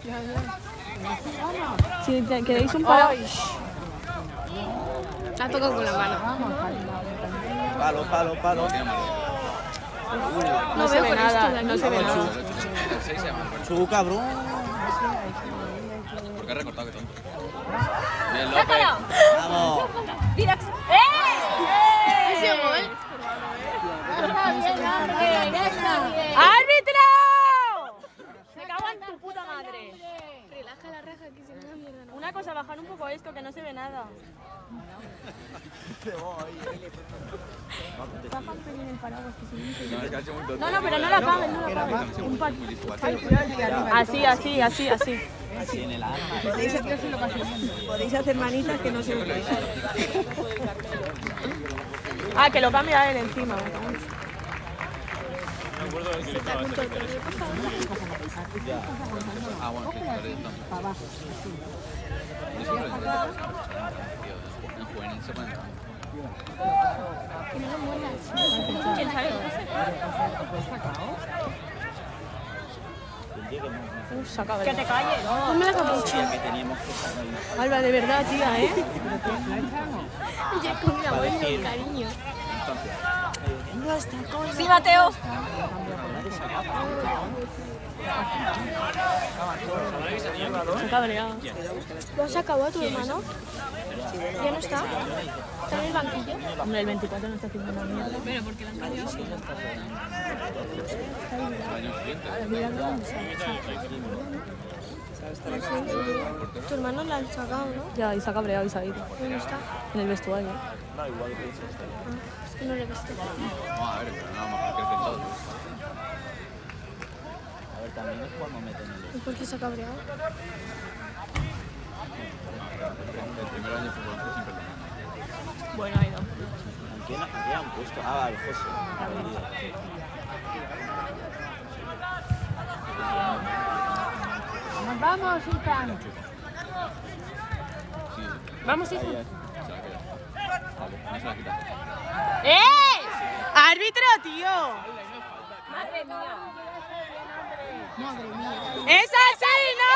Si queréis un palo. La toco con la mano. Palo, palo, palo. No se ve nada, no se ve nada. El 6 se llama Alberto. Chu, cabrón. ¿Por qué ha recortado? Qué tonto. Bien, López. Vamos. ¿Ha sido gol? ¡Árbitro! Me cago en tu puta madre. Relaja la raja, que si no da mierda. Una cosa, bajar un poco esto, que no se ve nada. Baja un pelín el paraguas, que si no se ve. No, es que ha sido muy tonto. No, pero no la caben, no la caben. Un par. Así, así, así, así. Así en el arma. Podéis hacer manitas que no se ve. Ah, que lo cambia él encima. Ah, bueno, sí, pero es tonto. Yo siempre lo intento. Tío, en juvenil se pueden. Que no lo muerdas. ¿Quién sabe? Saca, que te calles. Ponme la capucha. Que teníamos que sacar. Alba, de verdad, tía, ¿eh? Ya con mi abuelo, cariño. Sí, Mateo. Se ha cabreado. ¿Lo has acabado tu hermano? ¿Ya no está? ¿Está en el banquillo? Hombre, el 24 no está haciendo una mierda. Pero porque la han cambiado. Tu hermano la han sacado, ¿no? Ya, y se ha cabreado y se ha ido. ¿Dónde está? En el vestuario. Es que no le he visto. Vamos a ver, pero nada más que el todo. A ver, también es cuando meten el. ¿Y por qué se ha cabreado? El primer año de fútbol fue siempre lo mismo. Bueno, ha ido. ¿Qué han puesto? Ah, vale, José. Nos vamos, Ethan. Vamos, hijo. Se la queda. Vale, no se la quita. ¡Eh! ¡Árbitro, tío! Madre mía. ¡Es así, no!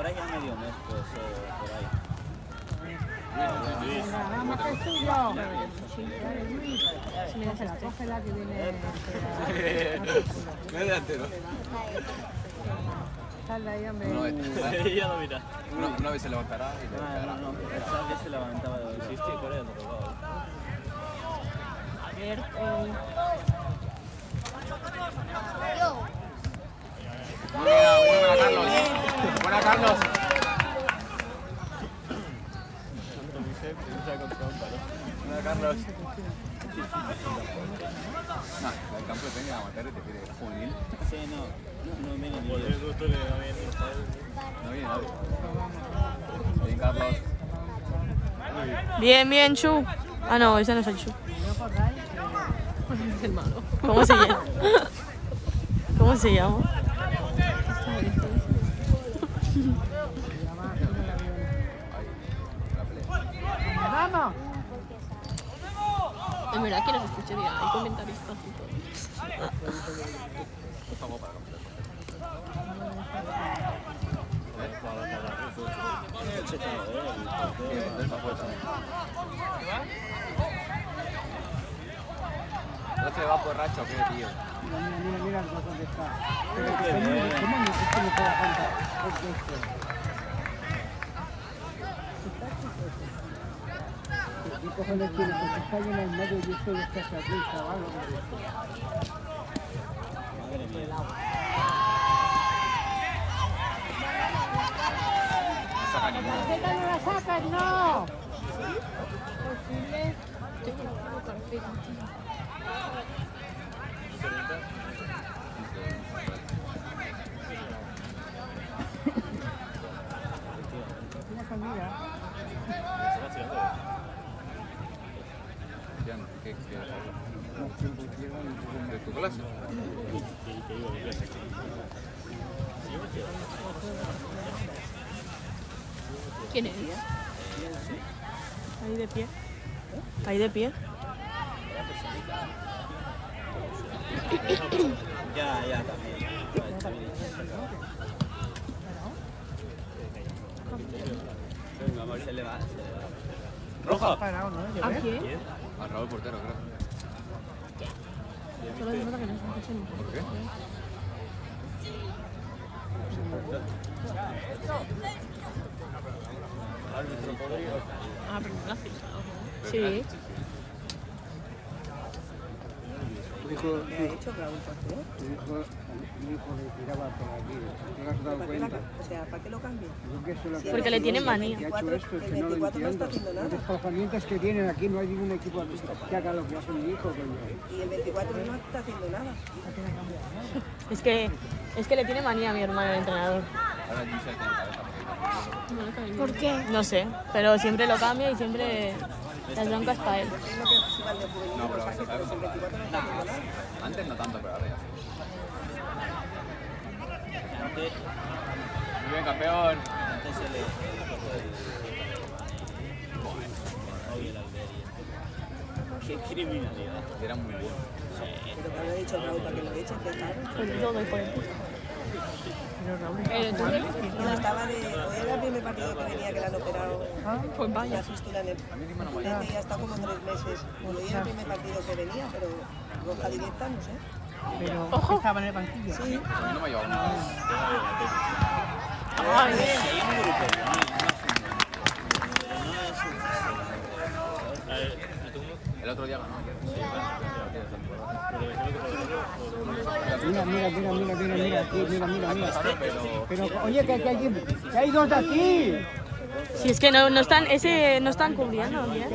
ahora ya medio mes, pues, por ahí. Vamos, que es tuyo. Si me das la cógela que viene. Me delantero. Sal de ahí, hombre. Ya lo mira. Una vez se levantará y le pegará. No, pensaba que se levantaba. Sí, estoy por ahí, no tocaba. Ayer, Muy buena, Carlos. Buena, Carlos. Buena, Carlos. No, el campo de Peña amateur te pide juvenil. Sí, no viene ni bien. No viene nadie. Bien, Carlos. bien, bien, Chu. Ah, no, ese no es el Chu. Es el malo. ¿Cómo se llama? ¿Cómo se llama? Vamos. En verdad que nos escuché, dirá, hay comentaristas y todo. Estamos para comprar. ¿No se va borracho o qué, tío? Mira dónde está. Pero ¿cómo me dices que no te da cuenta? Es esto. ¿Qué cojones tienes? Porque está lleno en medio y esto ya está aquí, chaval. Madre mía. No saca ninguno. ¡No la sacas, no! Tienes comida. ¿Qué? ¿De tu clase? ¿Quién es? Ahí de pie. Ahí de pie. Ya, también. Venga, amor, se le va. ¡Roja! Parado, ¿no? ¿A quién? A Raúl Portero, creo. Solo se nota que no está escuchando. ¿Por qué? Ah, pero no la has fijado. Sí. Mi hijo le tiraba por aquí. ¿Te has dado cuenta? O sea, ¿para qué lo cambia? Porque le tienen manía. Que ha hecho esto, es que no lo 24 no está entiendo. haciendo nada. Los desplazamientos que tienen aquí no hay ningún equipo que haga lo que hace mi hijo. Coño. Y el 24 no está haciendo nada. Es que le tiene manía a mi hermano el entrenador. Ahora Giselle tiene cabeza. ¿Por qué? No sé, pero siempre lo cambia y siempre las broncas para él. Es lo que se va el de juvenil, No, pero lo saque, pero si el 24 no está haciendo nada. Antes no tanto, pero ahora ya sí. Muy bien, campeón. Antes se le... Oye, el Almería. Qué criminalidad. Era muy bueno. Pero que habrá dicho el Raúl para que lo echen, que claro. Pues todo hijo de puta. No, estaba de... Hoy era el primer partido que venía que le han operado Pues vaya. la fístula en el... Y ya está como 3 meses. Hoy era el primer partido que venía, pero roja directa, no sé. Pero estaba en el banquillo. Sí. A mí no me ha llevado nada. Ay, El otro día ganó. Mira, aquí, mira. Pero, oye, que hay dos de aquí. si es que no están cubriendo bien.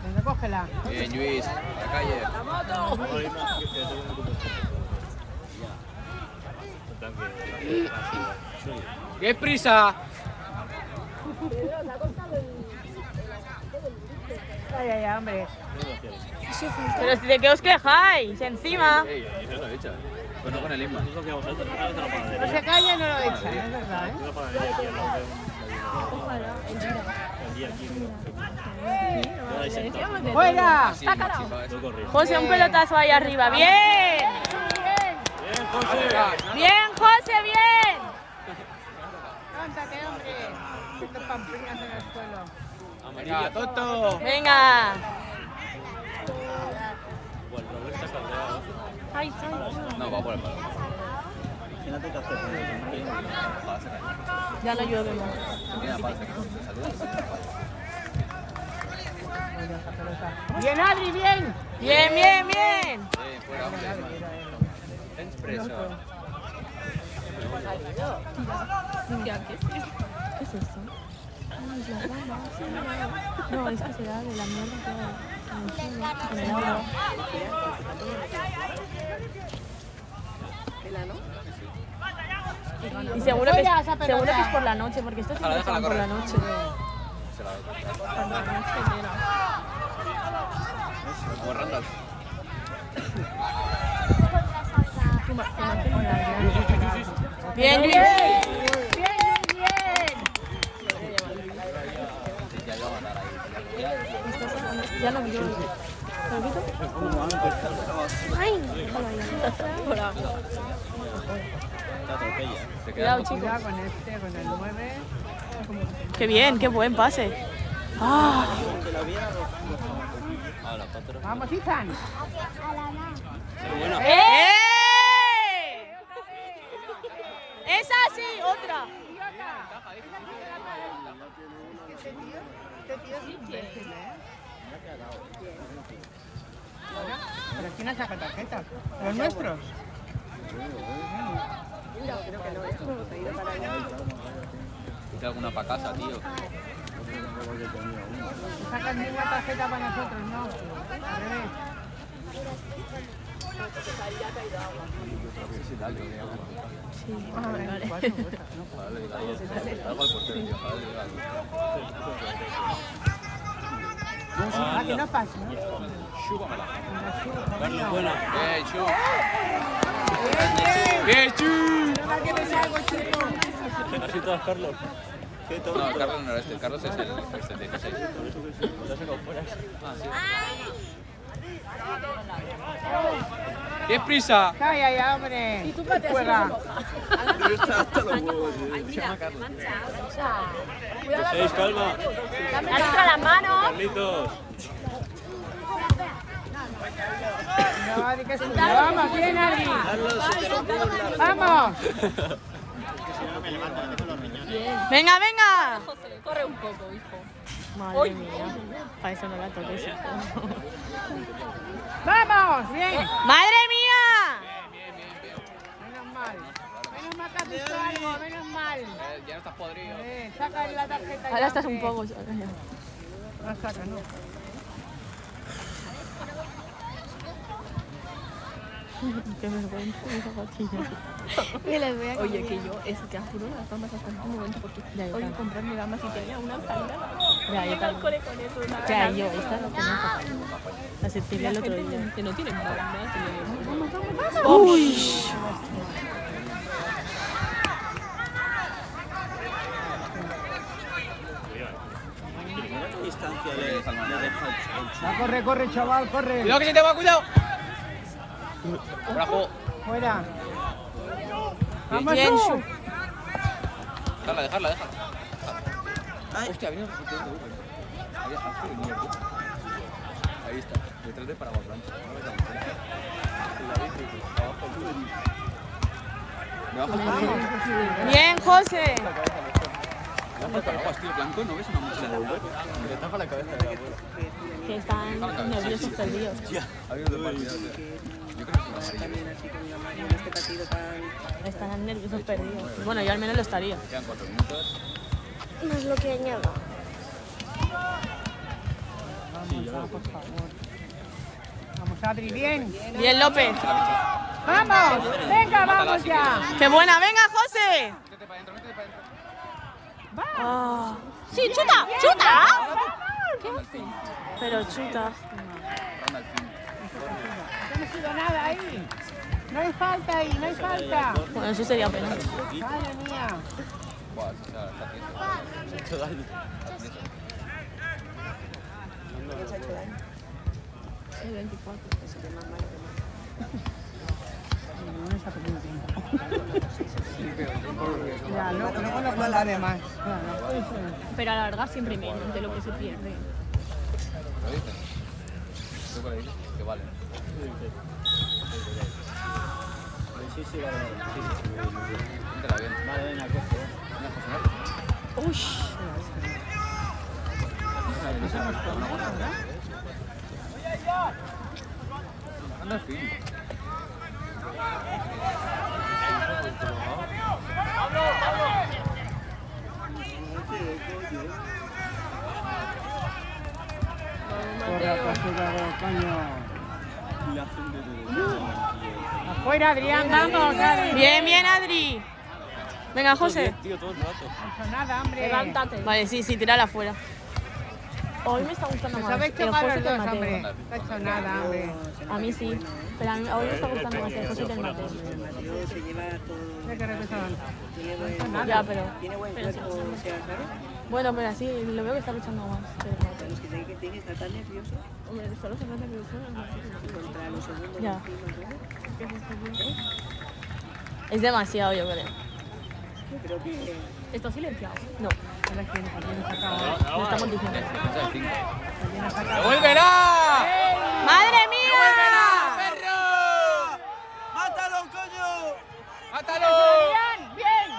Venga, cógela. Bien, Luis. La calle. ¡Qué prisa! Ay, hombre. Pero ¿de qué os quejáis? Encima. Ey, eso lo he hecho. Pues no con el Isma. No se calla y no lo echan, es verdad, ¿eh? ¡Fuera! Sí, Maxi, va, eso. José, un pelotazo ahí arriba. ¡Bien! Bien, José, bien. Levántate, hombre. Estos pamplinas en el suelo. Venga, Toto. Venga. No, va por el palo. Imagínate que hacer Ya no llueve más. Mira, pasa que se saluda. Bien, Adri, bien. Bien, bien, bien. Fuera, hombre. Expreso. ¿Qué es esto? No, es que será de la mierda que hay con el agua. Y seguro que es por la noche, porque esto siempre Déjala son por la correr. noche. Se la doy. Por la noche, nena. Como Randall. Bien, Luis. Bien. Ya iba a ganar ahí. Ya no llueve. ¿Lo quito? Ay, Cuidado, chicos. Cuidado con este, con el 9. Qué bien, qué buen pase. ¡Ah! Vamos, Ethan. ¡Eh! ¡Esa sí! ¡Otra! Este tío es imbécil, ¿eh? ¿Pero quién ha sacado tarjetas? ¿Los nuestros? Hice alguna para casa, tío. Sacas ninguna tarjeta para nosotros, ¿no? Al revés. Ah, que no pasa, ¿no? Carlos, buena. Bien, Chu. Bien, Chu. ¿Para qué me salgo, chico? Así todas, Carlos. ¿Qué todo? No, el Carlos no era este. El Carlos es el 16. Lo has sacado fuera. ¡Tienes prisa! Calla ya, hombre. ¿Y tú juega? Calma. ¡Alza las manos! Carlitos. No, di que sí. Vamos, bien, Adri. Carlos, se te rompió la... Vamos. ¡Venga, venga! Corre un poco, hijo. Madre mía. Para eso no la toques, hijo. Vamos, bien. ¡Madre mía! Menos mal. Menos mal que has visto algo, menos mal. Ya no estás podrido. Saca la tarjeta. Ahora ya, estás un hombre. poco... No saca, no. Qué vergüenza, esa gatilla. me las voy a Oye, comer. que yo, es que apuro las gambas hasta este momento porque hoy comprarme gambas y tenía una salida. Ya, yo al cole con eso. Ya, yo, esta no conozco. La Cecilia el otro día. Que no tienen gambas. ¡Uy! Distancia de Corre, corre, chaval, corre. ¡Cuidado que se te va! ¡Cuidado! ¡Bravo! Fuera. Vamos, Bien, tú. Shu. Dejarla. Hostia, viene Ahí está, detrás de Paraguay Blanco. Bien, José. Tío, Blanco, ¿no ves una mochila de Uber? Le taja la cabeza de la abuela. Que están nerviosos perdidos. Había un partido. Yo creo que es una amarilla. Están nerviosos perdidos. Bueno, yo al menos lo estaría. Quedan 4 minutos. No es lo que añado. Vamos, por favor. Vamos, Adri, bien. Bien, López. Vamos, venga, vamos ya. ¡Qué buena! ¡Venga, José! Ah. ¡Sí, chuta! ¡Chuta! Pero chuta. No ha sido nada ahí. No hay falta ahí, no hay falta. Bueno, eso sería penalti. Madre mía. Buah, eso se está haciendo. Se ha hecho daño. No es Ya, luego lo contaré más. Pero a la larga siempre menos de lo que se pierde. ¿Lo dices? ¿Tú qué le dices? Que vale. Sí, sí, vale. Entra bien. Vale, venga, cojo. Uy. Anda al fin. Corre, coño. Afuera, Adrián, vamos, Adri. Bien, bien, Adri. Venga, José. Tío, todo el rato. No pasa nada, hombre. Levántate. Vale, sí, tírala afuera. Hoy me está gustando Os más habéis el chocado José los que el dos, Mateo. hombre. No ha hecho nada, hombre. A mí sí, pero a mí, hoy me está gustando más el José que el Mateo. Mateo se lleva todo. Mira que repesaban. Ya, pero... Tiene buen pero sí. cuerpo, o sea, ¿sabes? Bueno, pero así lo veo que está luchando más que el Mateo. Los que tiene que estar tan nervioso Hombre, solo se trata de que contra los segundos Ya. encima, ¿sabes? Es demasiado, yo creo. Yo creo que ¿Está silenciado? No, Ahora quién ha sacado. lo estamos diciendo. Esa de 5. ¿Quién ha sacado? ¡Devuélvela! ¡Madre mía! ¡Perro! ¡Mátalo, coño! ¡Mátalo! ¡Bien!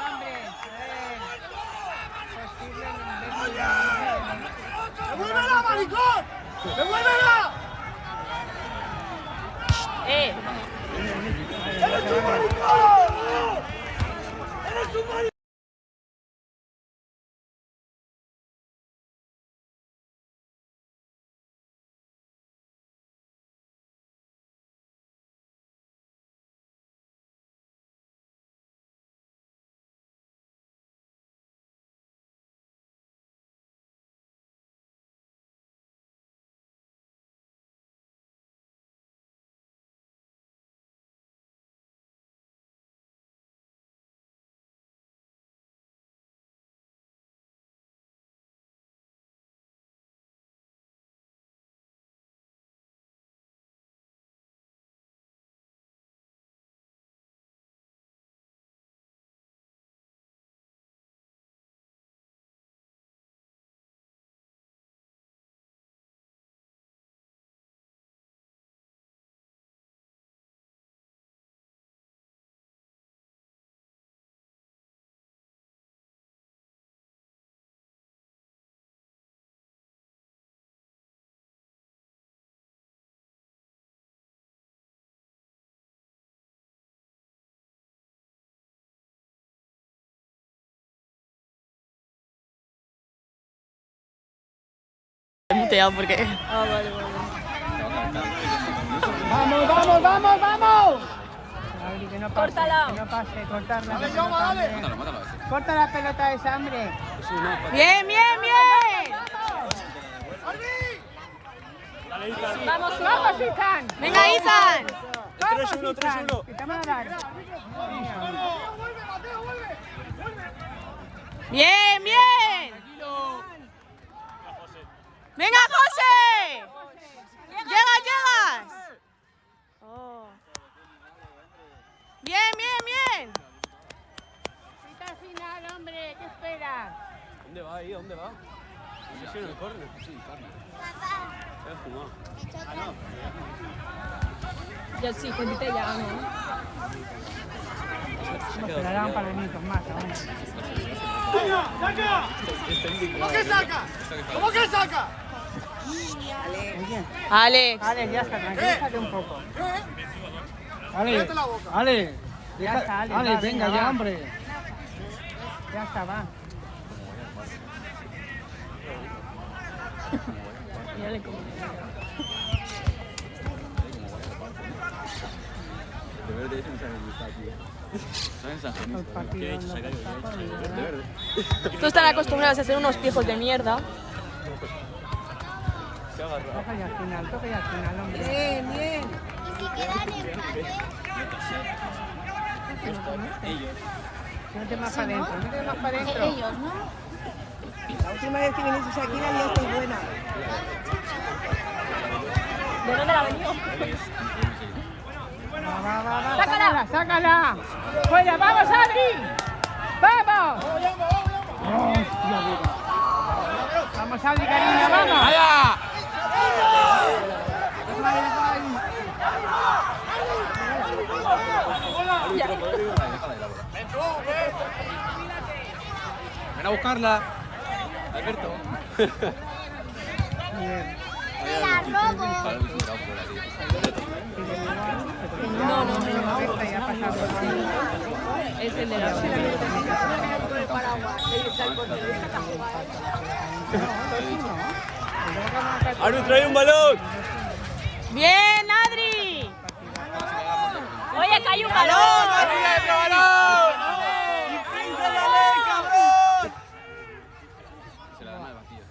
¡Hombre! ¡Devuélvela, maricón! ¡Devuélvela! ¡Eres un maricón! ¡Eres un maricón! Muteado porque... ¡Vamos, vamos, vamos, vamos! Adri, que no pase, Córtala. que no pase, cortarla. Dale, que yo, no dale. pase. Mátalo, mátalo a ese. Corta la pelota esa, hombre. ¡Bien, bien, bien! ¡Vamos, ¡Vamos, Ethan! ¡Venga, Ethan! ¡Vamos, 3-1, Ethan! 3-1. Que te van a dar. ¡Bien, bien! ¡Venga, José! ¡Llegas! Oh. ¡Bien, bien, bien! Pita final, hombre, ¿qué esperas? ¿Dónde va ahí? ¿Dónde va? Sí, en el córner. Sí, carne. ¿Qué has fumado? Ya sí, cuéntate ya, ¿no? Nos esperarán un par de minutos más aún. ¡Saca! ¿Cómo que saca? ¿Cómo que saca? Oye, Alex. Ale, ya está, tranquilízate un poco. Ale, Cállate la boca. Ale, ya está, Ale, Ale, va, venga va. ya, hombre. Ya está, va. De verde es un sanguíneo aquí. El partido no está jodido, ¿no? Tú están acostumbrados a hacer unos pijos de mierda. Toca ya al final, hombre. Bien, bien. Mete más para adentro, mete más para adentro. Ellos, ¿no? La última vez que viniste aquí la liaste buena. ¿De dónde la ha venido? Va, sácala, sácala. Fuera, vamos, Adri. ¡Vamos! ¡Hostia puta! ¡Vamos, Adri, cariño, vamos! ¡Vaya! Ven a buscarla. Alberto. Es el de la ¡Árbitro, trae un balón! ¡Bien, Adri! Oye, que hay un balón. ¡Otro balón! Se la dan al banquillo.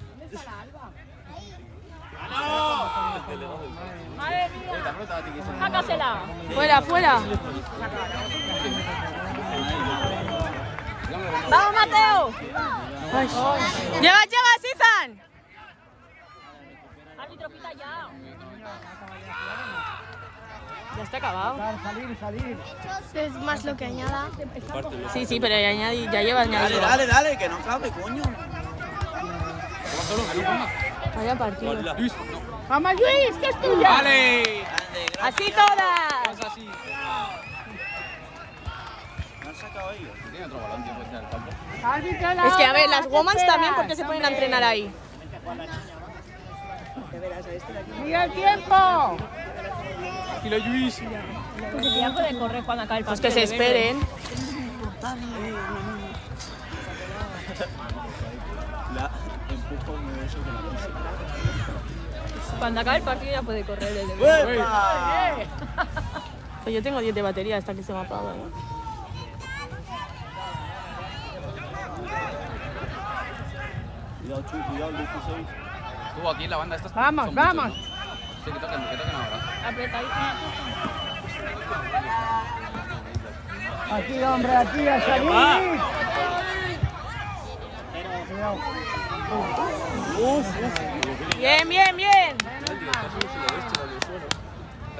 Madre mía. Sácasela. Fuera, fuera. ¡Vamos, Mateo! ¡Llega, Ethan! Árbitro, pita ya. Ya está acabado. Salir. Es más lo que añada. Sí, pero ya lleva añadido. Dale, que no cabe, coño. Vaya partido. ¡Vamos, Luis, que es tuya! ¡Vale! ¡Así todas! Así. ¿No han sacado ellos? Tiene otro balón, tío, puede ser el campo. ¡Árbitro, la Es que, a ver, hora! las ¿Qué Womans esperas, también, ¿por qué se ponen a hombre? entrenar ahí? ¡Mira el tiempo! Aquí lo Luis. Pues ya puede correr cuando acabe el partido. Pues que se esperen. Cuando acabe el partido ya puede correr el de Pues yo tengo 10 de batería hasta que se me apaga. Cuidado, Chuy, cuidado, el 16. Tú aquí en la banda estas. Vamos, son vamos. muchos, ¿no? Sí, que toquen ahora. Apretadita. Aquí, hombre, aquí, a salir. Bien, bien, bien.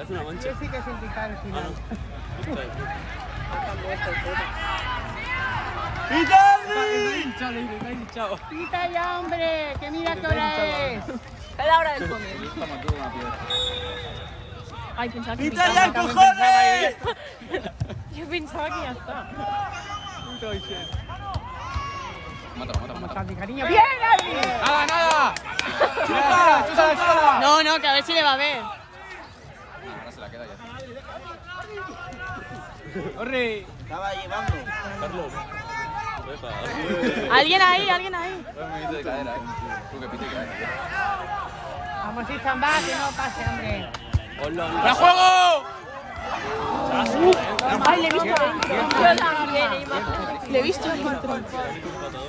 Hace una mancha. Yo sí que sentí al final. Pita ya, hombre, que mira qué hora es. Es la hora del comer. Ay, pensaba que ¡Pita ya, cojones! Yo pensaba que ya está. Mátalo. Adri, cariño. ¡Bien, Adri! ¡Nada! ¡Chúsala! No, que a ver si le va a ver. Ahora se la queda ya. ¡Corre! Estaba llevando. Carlos. ¿Alguien ahí? Buen movimiento de cadera, Tú que pite que vaya. Vamos, Izan, va, que no pase, hombre. ¡Para juego! Ay, le he visto dentro. Yo también, le he visto dentro.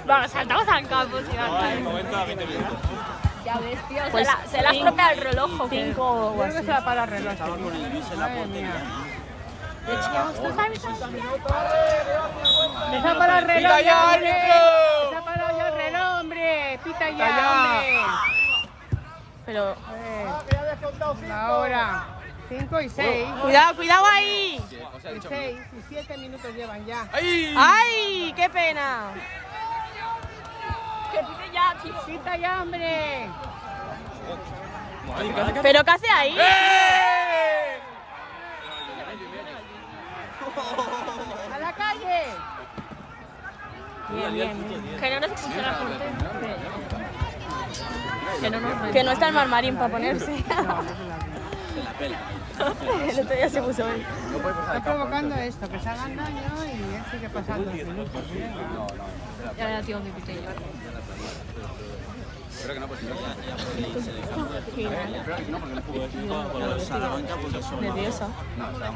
Vamos, saltamos al campo, si va a caer. 90 a 20 minutos. Ya ves, tío, pues se la estropea el reloj. 5 o Creo que así. se va para el reloj. Estaba con el Luis en la portería. ¡Esa para el reloj, ¡Pita ya, hombre! árbitro! ¡Esa para ya el reloj, hombre! ¡Pita ¡Pita ya, ya! hombre! Pero, Ahora, 5 y 6. cuidado ahí. Sí, o sea, Y 6 y 7 minutos llevan ya. ¡Ay! ¡Ay, qué pena! Que pide ya, tío. ¡Pita ya, hombre! ¿Pero qué hace ahí? ¡Eh! ¡A la calle! Que no nos expulsen a portero. Que no está el marmarín para ponerse. El otro día se puso él. Está provocando esto, que se hagan daño y él sigue pasando los minutos. Ya era tío, mi pitella. Espero que no, pues si no. Con los Salamanca, porque son. Nerviosa. No, o sea,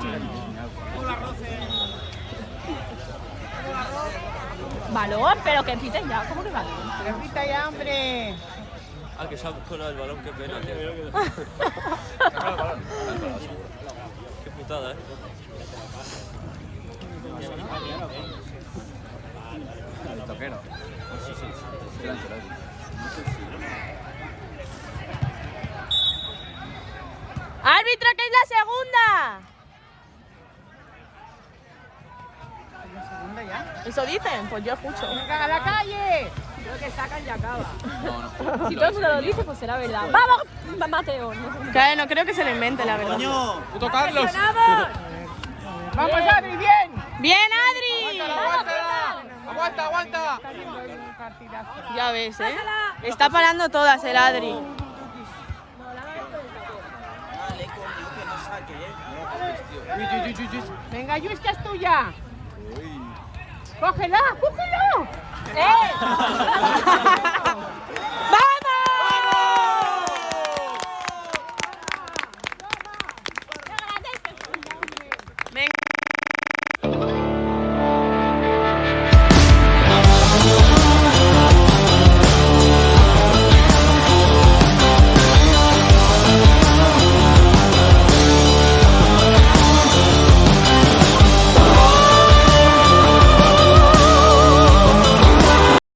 Balón, pero que piten ya. ¿Cómo que balón? Pero pita ya, hombre. Ah, que se ha colado el balón, qué pena, tío. saca el balón. Qué putada, El toquero. Sí, Ancelotti. ¡Árbitro, que es la segunda! ¿La segunda ya? ¿Eso dicen? Pues yo escucho. ¡A la calle! Lo que sacan y acaba. No. Si todo el mundo lo dice, pues será verdad. ¡Vamos, Mateo! Claro, no creo que se lo invente, la verdad. ¡Coño! ¡Puto Carlos! ¡Vamos, Adri, bien! ¡Bien, Adri! ¡Aguanta, aguanta! Ya ves, ¿eh? Está parando todas el Adri. Dale, coño, que no saque, Venga, Luis, que es tuya. ¡Cógela! ¡Cógela! ¡Vamos!